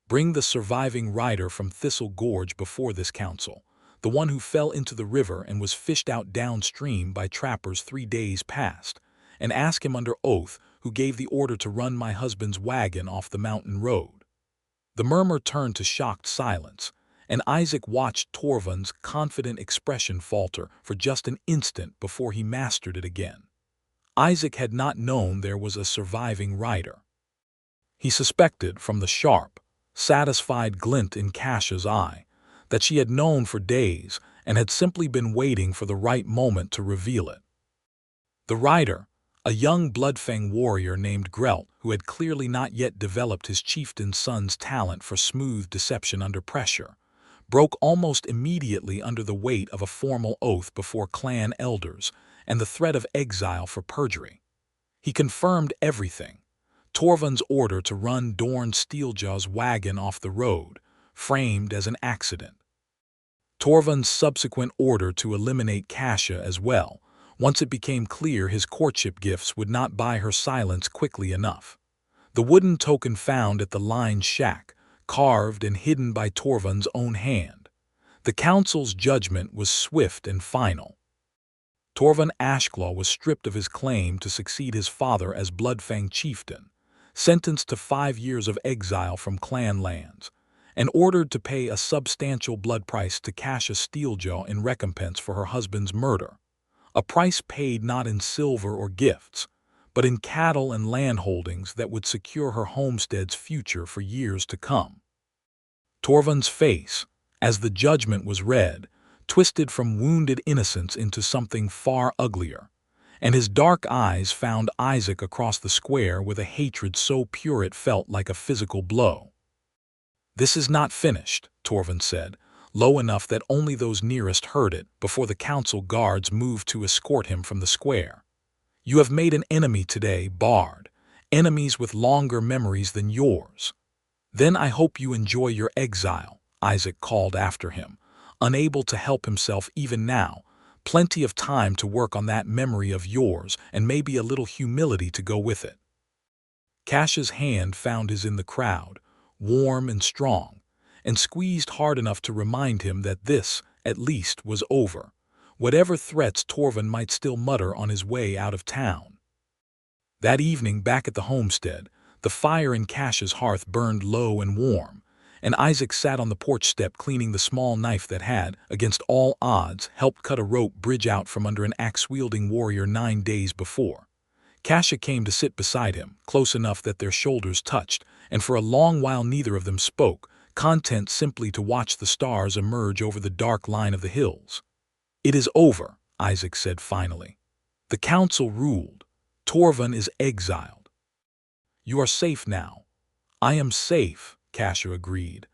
Bring the surviving rider from Thistle Gorge before this council, the one who fell into the river and was fished out downstream by trappers 3 days past, and ask him under oath who gave the order to run my husband's wagon off the mountain road." The murmur turned to shocked silence, and Isaac watched Torvund's confident expression falter for just an instant before he mastered it again. Isaac had not known there was a surviving rider. He suspected from the sharp, satisfied glint in Kasia's eye that she had known for days and had simply been waiting for the right moment to reveal it. The rider, a young bloodfang warrior named Grelt, who had clearly not yet developed his chieftain's son's talent for smooth deception under pressure, broke almost immediately under the weight of a formal oath before clan elders and the threat of exile for perjury. He confirmed everything: Torvund's order to run Dorn Steeljaw's wagon off the road, framed as an accident. Torvund's subsequent order to eliminate Kasia as well, once it became clear his courtship gifts would not buy her silence quickly enough. The wooden token found at the line's shack, carved and hidden by Torvund's own hand. The council's judgment was swift and final. Torvund Ashclaw was stripped of his claim to succeed his father as Bloodfang chieftain, sentenced to 5 years of exile from clan lands, and ordered to pay a substantial blood price to Kasia Steeljaw in recompense for her husband's murder, a price paid not in silver or gifts, but in cattle and land holdings that would secure her homestead's future for years to come. Torvund's face, as the judgment was read, twisted from wounded innocence into something far uglier, and his dark eyes found Isaac across the square with a hatred so pure it felt like a physical blow. "This is not finished," Torvund said, low enough that only those nearest heard it before the council guards moved to escort him from the square. "You have made an enemy today, Bard, enemies with longer memories than yours. Then I hope you enjoy your exile," Isaac called after him, unable to help himself even now. "Plenty of time to work on that memory of yours and maybe a little humility to go with it." Kasia's hand found his in the crowd, warm and strong, and squeezed hard enough to remind him that this, at least, was over, whatever threats Torvund might still mutter on his way out of town. That evening back at the homestead, the fire in Kasia's hearth burned low and warm, and Isaac sat on the porch step cleaning the small knife that had, against all odds, helped cut a rope bridge out from under an axe-wielding warrior 9 days before. Kasia came to sit beside him, close enough that their shoulders touched, and for a long while neither of them spoke, content simply to watch the stars emerge over the dark line of the hills. "It is over," Isaac said finally. "The council ruled. Torvund is exiled. You are safe now." "I am safe," Kasia agreed,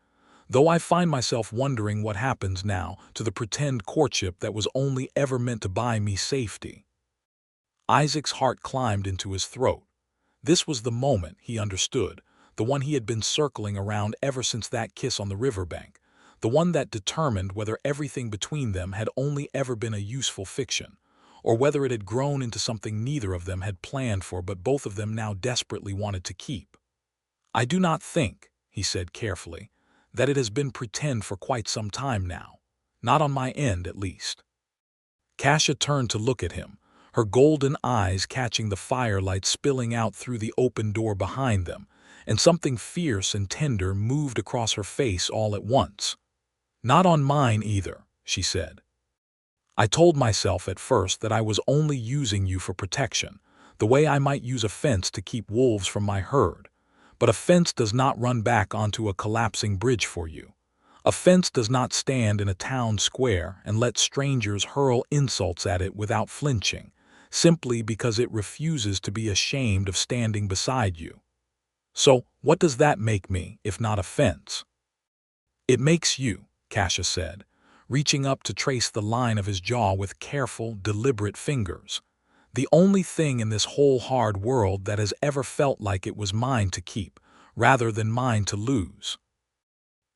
"though I find myself wondering what happens now to the pretend courtship that was only ever meant to buy me safety." Isaac's heart climbed into his throat. This was the moment, he understood, the one he had been circling around ever since that kiss on the riverbank, the one that determined whether everything between them had only ever been a useful fiction, or whether it had grown into something neither of them had planned for but both of them now desperately wanted to keep. "I do not think," he said carefully, "that it has been pretend for quite some time now. Not on my end, at least." Kasia turned to look at him, her golden eyes catching the firelight spilling out through the open door behind them, and something fierce and tender moved across her face all at once. "Not on mine either," she said. "I told myself at first that I was only using you for protection, the way I might use a fence to keep wolves from my herd. But a fence does not run back onto a collapsing bridge for you. A fence does not stand in a town square and let strangers hurl insults at it without flinching, simply because it refuses to be ashamed of standing beside you. So, what does that make me, if not a fence? It makes you, Kasia said, reaching up to trace the line of his jaw with careful, deliberate fingers. The only thing in this whole hard world that has ever felt like it was mine to keep, rather than mine to lose.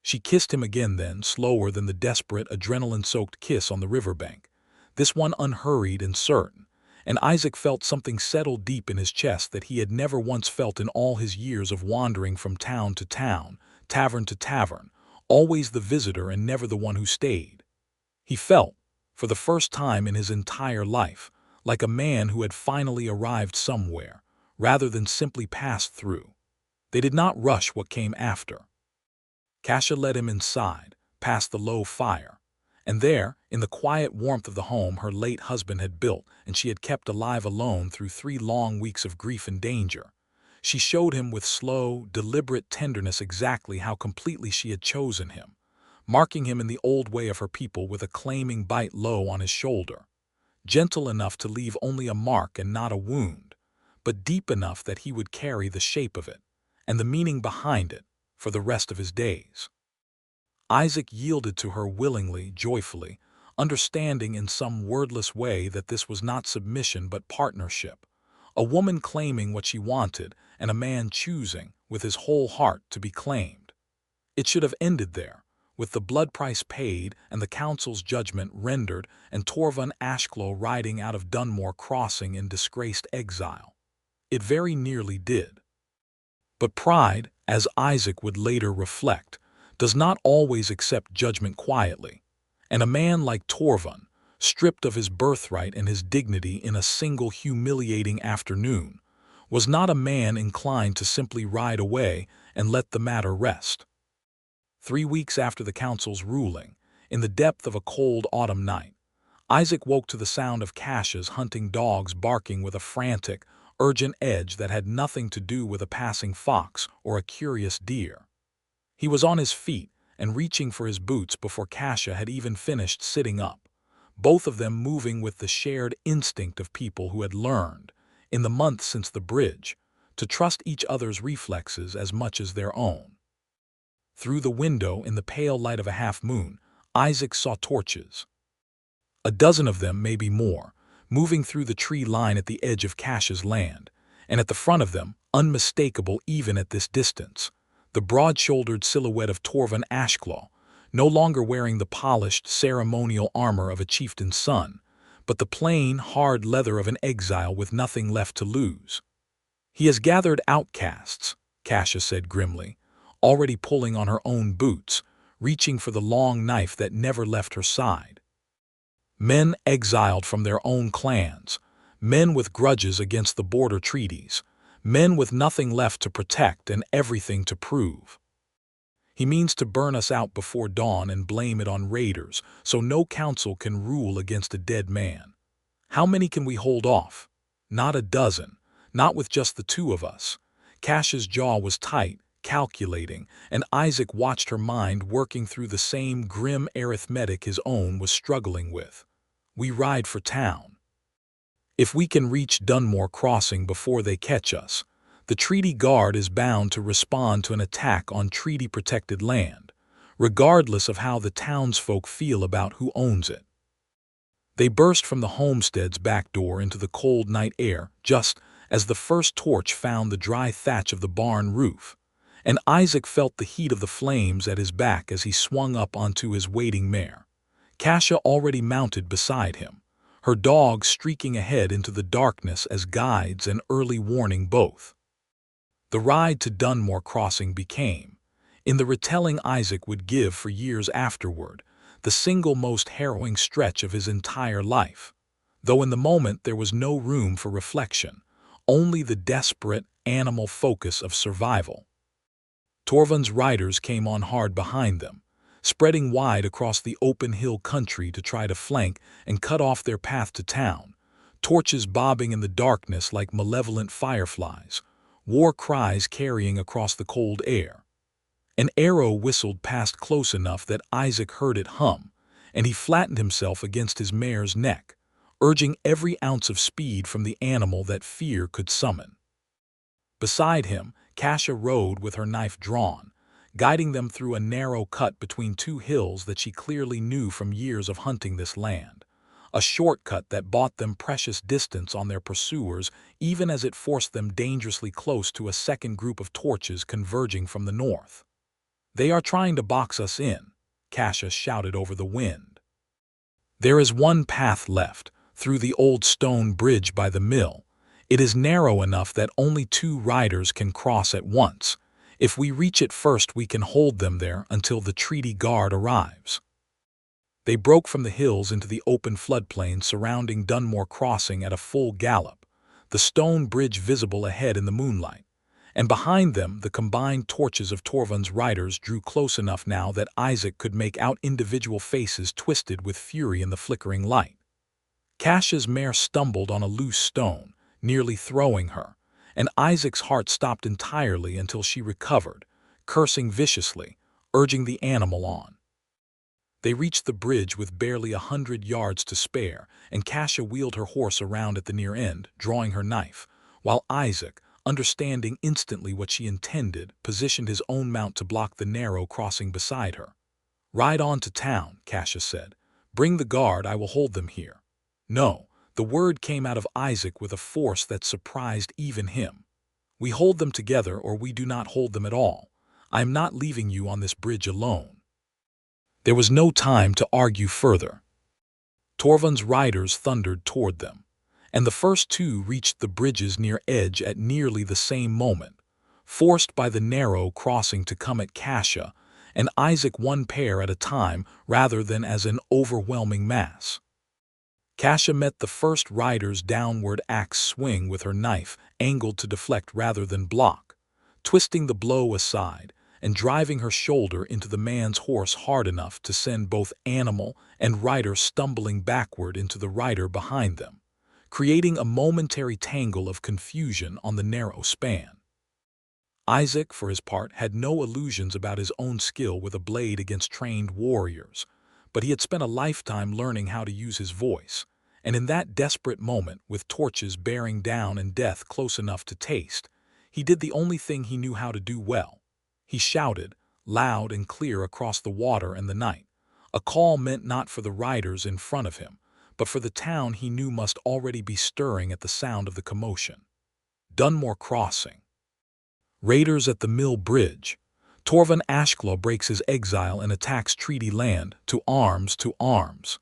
She kissed him again then, slower than the desperate, adrenaline-soaked kiss on the riverbank, this one unhurried and certain, and Isaac felt something settle deep in his chest that he had never once felt in all his years of wandering from town to town, tavern to tavern, always the visitor and never the one who stayed. He felt, for the first time in his entire life, like a man who had finally arrived somewhere, rather than simply passed through. They did not rush what came after. Kasia led him inside, past the low fire, and there, in the quiet warmth of the home her late husband had built and she had kept alive alone through 3 long weeks of grief and danger, she showed him with slow, deliberate tenderness exactly how completely she had chosen him, marking him in the old way of her people with a claiming bite low on his shoulder, gentle enough to leave only a mark and not a wound, but deep enough that he would carry the shape of it, and the meaning behind it, for the rest of his days. Isaac yielded to her willingly, joyfully, understanding in some wordless way that this was not submission but partnership, a woman claiming what she wanted and a man choosing, with his whole heart, to be claimed. It should have ended there, with the blood price paid and the council's judgment rendered and Torvald Ashclough riding out of Dunmore Crossing in disgraced exile. It very nearly did. But pride, as Isaac would later reflect, does not always accept judgment quietly, and a man like Torvald, stripped of his birthright and his dignity in a single humiliating afternoon, was not a man inclined to simply ride away and let the matter rest. 3 weeks after the council's ruling, in the depth of a cold autumn night, Isaac woke to the sound of Kasia's hunting dogs barking with a frantic, urgent edge that had nothing to do with a passing fox or a curious deer. He was on his feet and reaching for his boots before Kasia had even finished sitting up, both of them moving with the shared instinct of people who had learned, in the months since the bridge, to trust each other's reflexes as much as their own. Through the window, in the pale light of a half-moon, Isaac saw torches. A dozen of them, maybe more, moving through the tree line at the edge of Kasia's land, and at the front of them, unmistakable even at this distance, the broad-shouldered silhouette of Torvald Ashclough, no longer wearing the polished, ceremonial armor of a chieftain's son, but the plain, hard leather of an exile with nothing left to lose. "He has gathered outcasts," Kasia said grimly, already pulling on her own boots, reaching for the long knife that never left her side. Men exiled from their own clans, men with grudges against the border treaties, men with nothing left to protect and everything to prove. He means to burn us out before dawn and blame it on raiders, so no council can rule against a dead man. How many can we hold off? Not a dozen, not with just the 2 of us. Kasia's jaw was tight, calculating, and Isaac watched her mind working through the same grim arithmetic his own was struggling with. We ride for town. If we can reach Dunmore Crossing before they catch us, the treaty guard is bound to respond to an attack on treaty-protected land, regardless of how the townsfolk feel about who owns it. They burst from the homestead's back door into the cold night air just as the first torch found the dry thatch of the barn roof, and Isaac felt the heat of the flames at his back as he swung up onto his waiting mare, Kasia already mounted beside him, her dogs streaking ahead into the darkness as guides and early warning both. The ride to Dunmore Crossing became, in the retelling Isaac would give for years afterward, the single most harrowing stretch of his entire life, though in the moment there was no room for reflection, only the desperate, animal focus of survival. Torvald's riders came on hard behind them, spreading wide across the open hill country to try to flank and cut off their path to town, torches bobbing in the darkness like malevolent fireflies, war cries carrying across the cold air. An arrow whistled past close enough that Isaac heard it hum, and he flattened himself against his mare's neck, urging every ounce of speed from the animal that fear could summon. Beside him, Kasia rode with her knife drawn, guiding them through a narrow cut between two hills that she clearly knew from years of hunting this land. A shortcut that bought them precious distance on their pursuers, even as it forced them dangerously close to a second group of torches converging from the north. "They are trying to box us in," Kasia shouted over the wind. "There is one path left, through the old stone bridge by the mill. It is narrow enough that only 2 riders can cross at once. If we reach it first, we can hold them there until the treaty guard arrives." They broke from the hills into the open floodplain surrounding Dunmore Crossing at a full gallop, the stone bridge visible ahead in the moonlight. And behind them, the combined torches of Torvund's riders drew close enough now that Isaac could make out individual faces twisted with fury in the flickering light. Kasia's mare stumbled on a loose stone, nearly throwing her, and Isaac's heart stopped entirely until she recovered, cursing viciously, urging the animal on. They reached the bridge with barely 100 yards to spare, and Kasia wheeled her horse around at the near end, drawing her knife, while Isaac, understanding instantly what she intended, positioned his own mount to block the narrow crossing beside her. "Ride on to town," Kasia said. "Bring the guard, I will hold them here." "No," the word came out of Isaac with a force that surprised even him. "We hold them together or we do not hold them at all. I am not leaving you on this bridge alone." There was no time to argue further. Torvund's riders thundered toward them, and the first 2 reached the bridge's near edge at nearly the same moment, forced by the narrow crossing to come at Kasia and Isaac one pair at a time rather than as an overwhelming mass. Kasia met the first rider's downward axe swing with her knife angled to deflect rather than block, twisting the blow aside and driving her shoulder into the man's horse hard enough to send both animal and rider stumbling backward into the rider behind them, creating a momentary tangle of confusion on the narrow span. Isaac, for his part, had no illusions about his own skill with a blade against trained warriors, but he had spent a lifetime learning how to use his voice, and in that desperate moment, with torches bearing down and death close enough to taste, he did the only thing he knew how to do well. He shouted, loud and clear across the water and the night, a call meant not for the riders in front of him, but for the town he knew must already be stirring at the sound of the commotion. Dunmore Crossing. Raiders at the mill bridge. Torvund Ashclaw breaks his exile and attacks treaty land. To arms, to arms.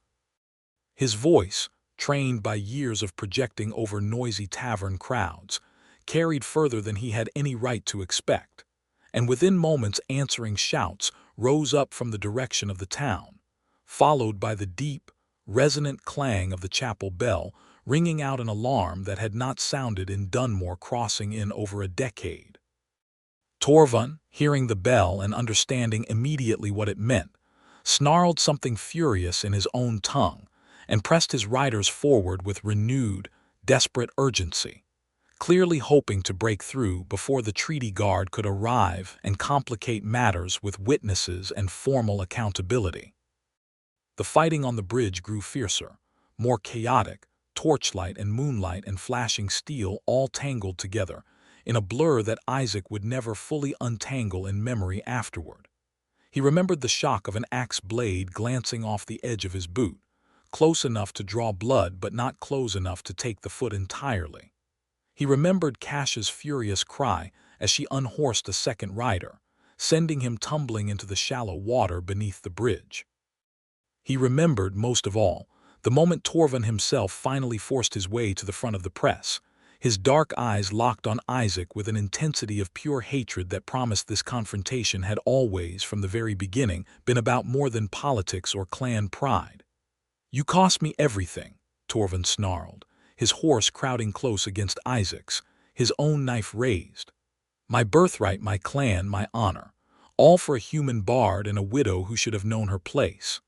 His voice, trained by years of projecting over noisy tavern crowds, carried further than he had any right to expect, and within moments answering shouts rose up from the direction of the town, followed by the deep, resonant clang of the chapel bell, ringing out an alarm that had not sounded in Dunmore Crossing in over a decade. Torvund, hearing the bell and understanding immediately what it meant, snarled something furious in his own tongue and pressed his riders forward with renewed, desperate urgency, clearly hoping to break through before the treaty guard could arrive and complicate matters with witnesses and formal accountability. The fighting on the bridge grew fiercer, more chaotic, torchlight and moonlight and flashing steel all tangled together, in a blur that Isaac would never fully untangle in memory afterward. He remembered the shock of an axe blade glancing off the edge of his boot, close enough to draw blood but not close enough to take the foot entirely. He remembered Kasia's furious cry as she unhorsed a second rider, sending him tumbling into the shallow water beneath the bridge. He remembered, most of all, the moment Torvund himself finally forced his way to the front of the press, his dark eyes locked on Isaac with an intensity of pure hatred that promised this confrontation had always, from the very beginning, been about more than politics or clan pride. "You cost me everything," Torvund snarled, his horse crowding close against Isaac's, his own knife raised. "My birthright, my clan, my honor, all for a human bard and a widow who should have known her place."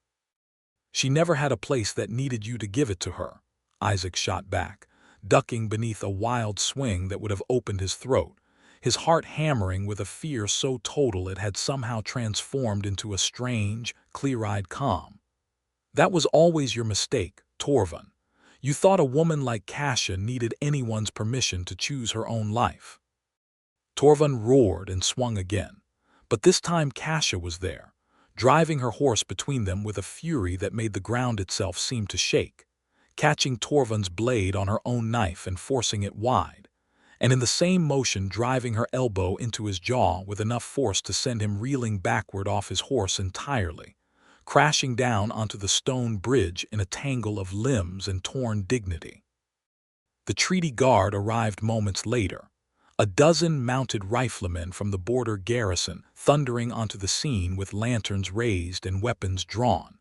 "She never had a place that needed you to give it to her," Isaac shot back, ducking beneath a wild swing that would have opened his throat, his heart hammering with a fear so total it had somehow transformed into a strange, clear-eyed calm. "That was always your mistake, Torvund. You thought a woman like Kasia needed anyone's permission to choose her own life. Torvund roared and swung again, but this time Kasia was there, driving her horse between them with a fury that made the ground itself seem to shake, catching Torvund's blade on her own knife and forcing it wide, and in the same motion driving her elbow into his jaw with enough force to send him reeling backward off his horse entirely, crashing down onto the stone bridge in a tangle of limbs and torn dignity. The treaty guard arrived moments later, a dozen mounted riflemen from the border garrison thundering onto the scene with lanterns raised and weapons drawn,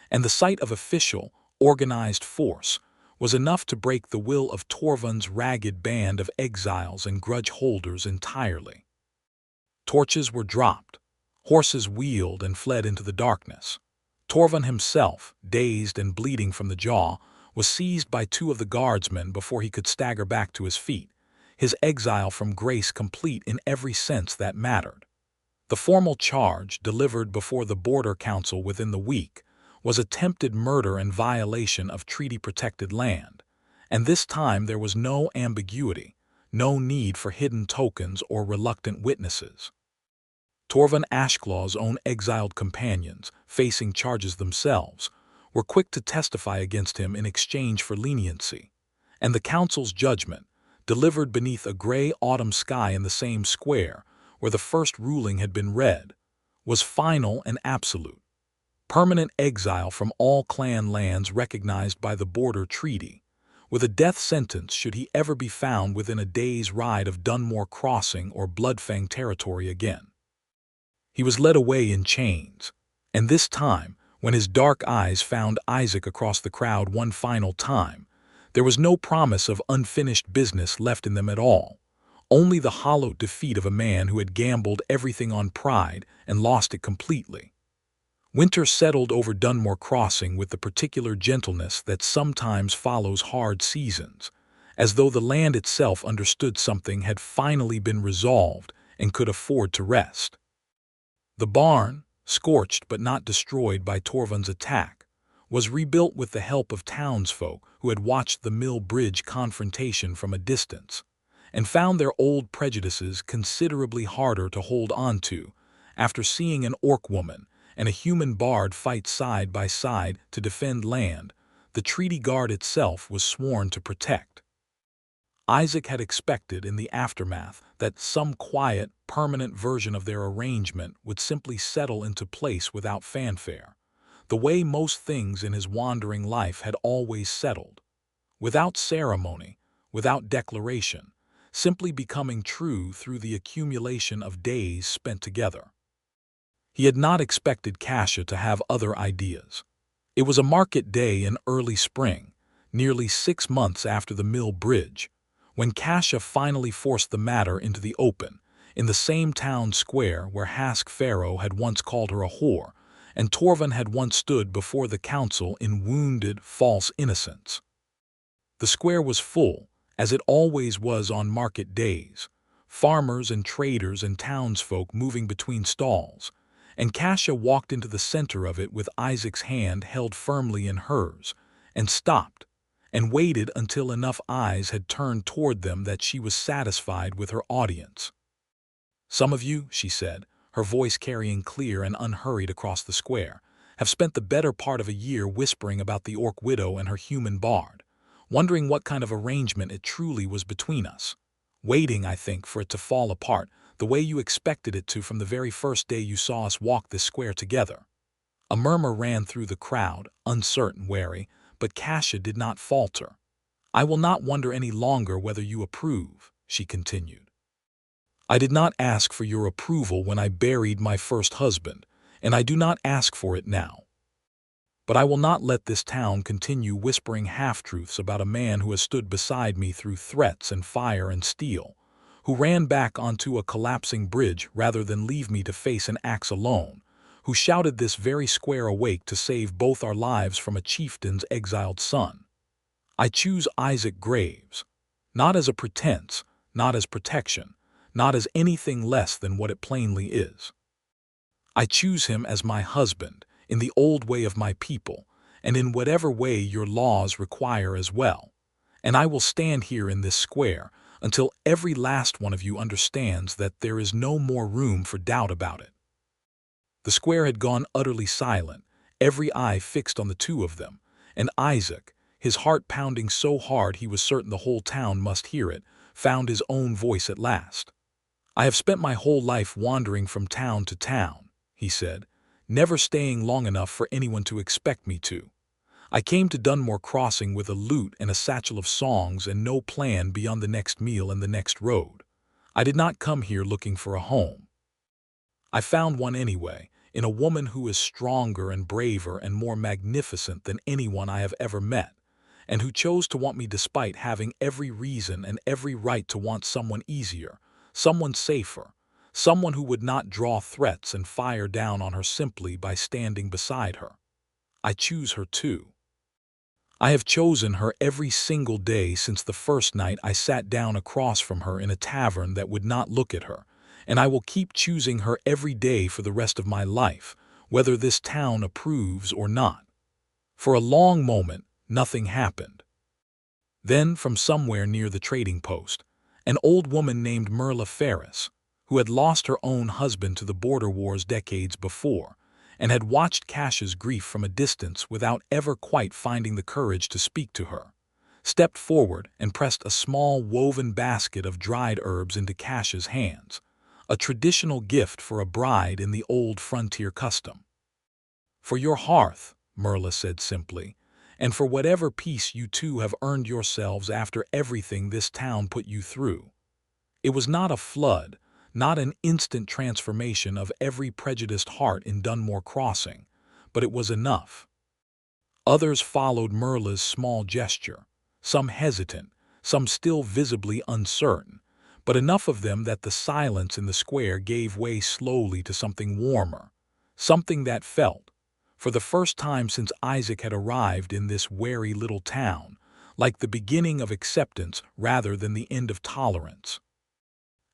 and the sight of official, organized force was enough to break the will of Torvund's ragged band of exiles and grudge holders entirely. Torches were dropped, horses wheeled and fled into the darkness. Torvund himself, dazed and bleeding from the jaw, was seized by two of the guardsmen before he could stagger back to his feet, his exile from grace complete in every sense that mattered. The formal charge, delivered before the Border Council within the week, was attempted murder and violation of treaty-protected land, and this time there was no ambiguity, no need for hidden tokens or reluctant witnesses. Torvund Ashclaw's own exiled companions, facing charges themselves, were quick to testify against him in exchange for leniency, and the council's judgment, delivered beneath a gray autumn sky in the same square where the first ruling had been read, was final and absolute. Permanent exile from all clan lands recognized by the border treaty, with a death sentence should he ever be found within a day's ride of Dunmore Crossing or Bloodfang territory again. He was led away in chains, and this time, when his dark eyes found Isaac across the crowd one final time, there was no promise of unfinished business left in them at all, only the hollow defeat of a man who had gambled everything on pride and lost it completely. Winter settled over Dunmore Crossing with the particular gentleness that sometimes follows hard seasons, as though the land itself understood something had finally been resolved and could afford to rest. The barn, scorched but not destroyed by Torvund's attack, was rebuilt with the help of townsfolk who had watched the Mill Bridge confrontation from a distance, and found their old prejudices considerably harder to hold on to after seeing an orc woman and a human bard fight side by side to defend land the treaty guard itself was sworn to protect. Isaac had expected in the aftermath that some quiet, permanent version of their arrangement would simply settle into place without fanfare, the way most things in his wandering life had always settled, without ceremony, without declaration, simply becoming true through the accumulation of days spent together. He had not expected Kasia to have other ideas. It was a market day in early spring, nearly 6 months after the Mill Bridge, when Kasia finally forced the matter into the open, in the same town square where Hask Pharaoh had once called her a whore, and Torvund had once stood before the council in wounded, false innocence. The square was full, as it always was on market days, farmers and traders and townsfolk moving between stalls, and Kasia walked into the center of it with Isaac's hand held firmly in hers, and stopped, and waited until enough eyes had turned toward them that she was satisfied with her audience. "Some of you," she said, her voice carrying clear and unhurried across the square, "have spent the better part of a year whispering about the orc widow and her human bard, wondering what kind of arrangement it truly was between us, waiting, I think, for it to fall apart the way you expected it to from the very first day you saw us walk this square together." A murmur ran through the crowd, uncertain, wary, but Kasia did not falter. "I will not wonder any longer whether you approve," she continued. "I did not ask for your approval when I buried my first husband, and I do not ask for it now. But I will not let this town continue whispering half-truths about a man who has stood beside me through threats and fire and steel, who ran back onto a collapsing bridge rather than leave me to face an axe alone, who shouted this very square awake to save both our lives from a chieftain's exiled son. I choose Isaac Graves, not as a pretense, not as protection, not as anything less than what it plainly is. I choose him as my husband, in the old way of my people, and in whatever way your laws require as well. And I will stand here in this square until every last one of you understands that there is no more room for doubt about it." The square had gone utterly silent, every eye fixed on the two of them, and Isaac, his heart pounding so hard he was certain the whole town must hear it, found his own voice at last. "I have spent my whole life wandering from town to town," he said, "never staying long enough for anyone to expect me to. I came to Dunmore Crossing with a lute and a satchel of songs and no plan beyond the next meal and the next road. I did not come here looking for a home. I found one anyway, in a woman who is stronger and braver and more magnificent than anyone I have ever met, and who chose to want me despite having every reason and every right to want someone easier, someone safer, someone who would not draw threats and fire down on her simply by standing beside her. I choose her too. I have chosen her every single day since the first night I sat down across from her in a tavern that would not look at her, and I will keep choosing her every day for the rest of my life, whether this town approves or not." For a long moment, nothing happened. Then, from somewhere near the trading post, an old woman named Merla Ferris, who had lost her own husband to the border wars decades before, and had watched Cash's grief from a distance without ever quite finding the courage to speak to her, stepped forward and pressed a small woven basket of dried herbs into Cash's hands, a traditional gift for a bride in the old frontier custom. "For your hearth," Merla said simply, "and for whatever peace you two have earned yourselves after everything this town put you through." It was not a flood, not an instant transformation of every prejudiced heart in Dunmore Crossing, but it was enough. Others followed Merla's small gesture, some hesitant, some still visibly uncertain, but enough of them that the silence in the square gave way slowly to something warmer, something that felt, for the first time since Isaac had arrived in this wary little town, like the beginning of acceptance rather than the end of tolerance.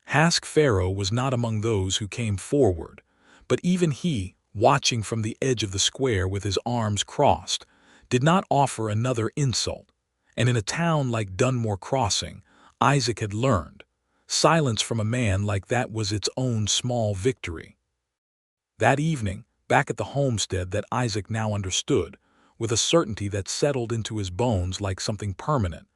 Hask Pharaoh was not among those who came forward, but even he, watching from the edge of the square with his arms crossed, did not offer another insult, and in a town like Dunmore Crossing, Isaac had learned, silence from a man like that was its own small victory. That evening, back at the homestead that Isaac now understood, with a certainty that settled into his bones like something permanent,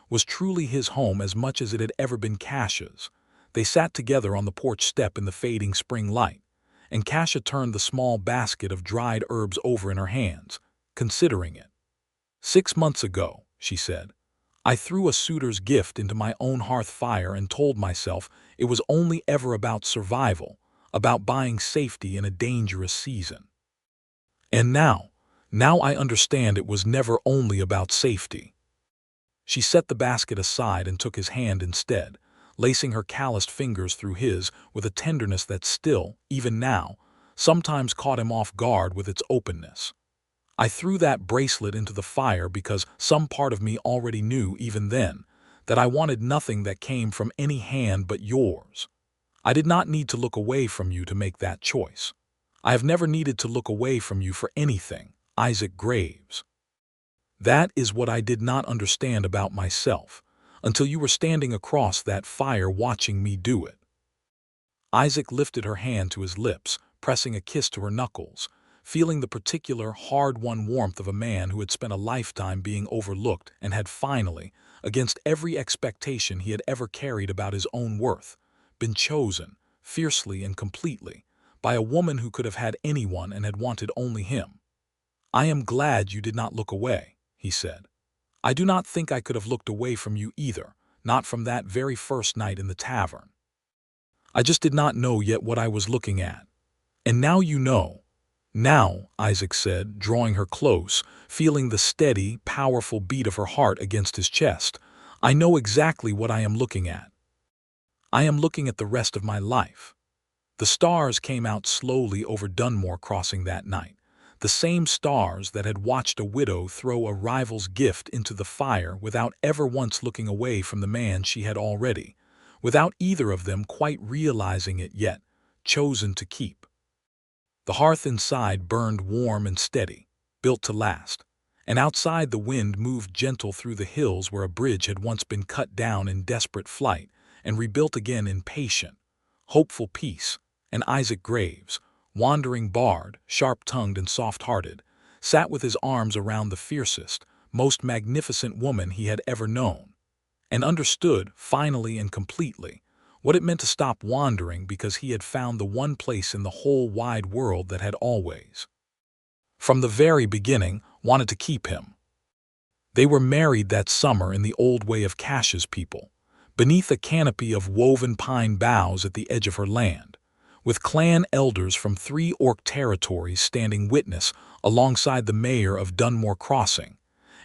was truly his home as much as it had ever been Cash's. They sat together on the porch step in the fading spring light, and Casha turned the small basket of dried herbs over in her hands, considering it. "6 months ago," she said, "I threw a suitor's gift into my own hearth fire and told myself it was only ever about survival, about buying safety in a dangerous season. And now I understand it was never only about safety." She set the basket aside and took his hand instead, lacing her calloused fingers through his with a tenderness that still, even now, sometimes caught him off guard with its openness. "I threw that bracelet into the fire because some part of me already knew even then that I wanted nothing that came from any hand but yours. I did not need to look away from you to make that choice. I have never needed to look away from you for anything, Isaac Graves. That is what I did not understand about myself, until you were standing across that fire watching me do it." Isaac lifted her hand to his lips, pressing a kiss to her knuckles, feeling the particular hard-won warmth of a man who had spent a lifetime being overlooked and had finally, against every expectation he had ever carried about his own worth, been chosen, fiercely and completely, by a woman who could have had anyone and had wanted only him. "I am glad you did not look away," he said. "I do not think I could have looked away from you either, not from that very first night in the tavern. I just did not know yet what I was looking at. And now you know." "Now," Isaac said, drawing her close, feeling the steady, powerful beat of her heart against his chest, "I know exactly what I am looking at. I am looking at the rest of my life." The stars came out slowly over Dunmore Crossing that night, the same stars that had watched a widow throw a rival's gift into the fire without ever once looking away from the man she had already, without either of them quite realizing it yet, chosen to keep. The hearth inside burned warm and steady, built to last, and outside the wind moved gentle through the hills where a bridge had once been cut down in desperate flight and rebuilt again in patient, hopeful peace. And Isaac Graves, wandering bard, sharp-tongued and soft-hearted, sat with his arms around the fiercest, most magnificent woman he had ever known, and understood, finally and completely, what it meant to stop wandering because he had found the one place in the whole wide world that had always, from the very beginning, wanted to keep him. They were married that summer in the old way of Cash's people, beneath a canopy of woven pine boughs at the edge of her land, with clan elders from 3 Orc territories standing witness alongside the mayor of Dunmore Crossing,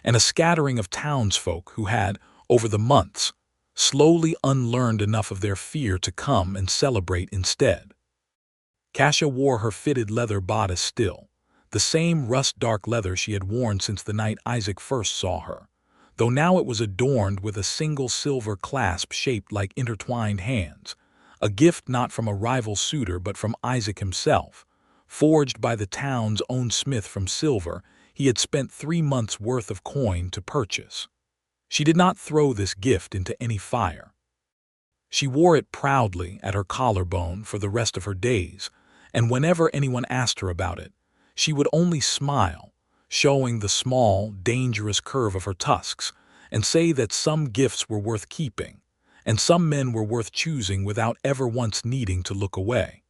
and a scattering of townsfolk who had, over the months, slowly unlearned enough of their fear to come and celebrate instead. Cassia wore her fitted leather bodice still, the same rust-dark leather she had worn since the night Isaac first saw her, though now it was adorned with a single silver clasp shaped like intertwined hands, a gift not from a rival suitor but from Isaac himself, forged by the town's own smith from silver he had spent 3 months' worth of coin to purchase. She did not throw this gift into any fire. She wore it proudly at her collarbone for the rest of her days, and whenever anyone asked her about it, she would only smile, showing the small, dangerous curve of her tusks, and say that some gifts were worth keeping, and some men were worth choosing without ever once needing to look away.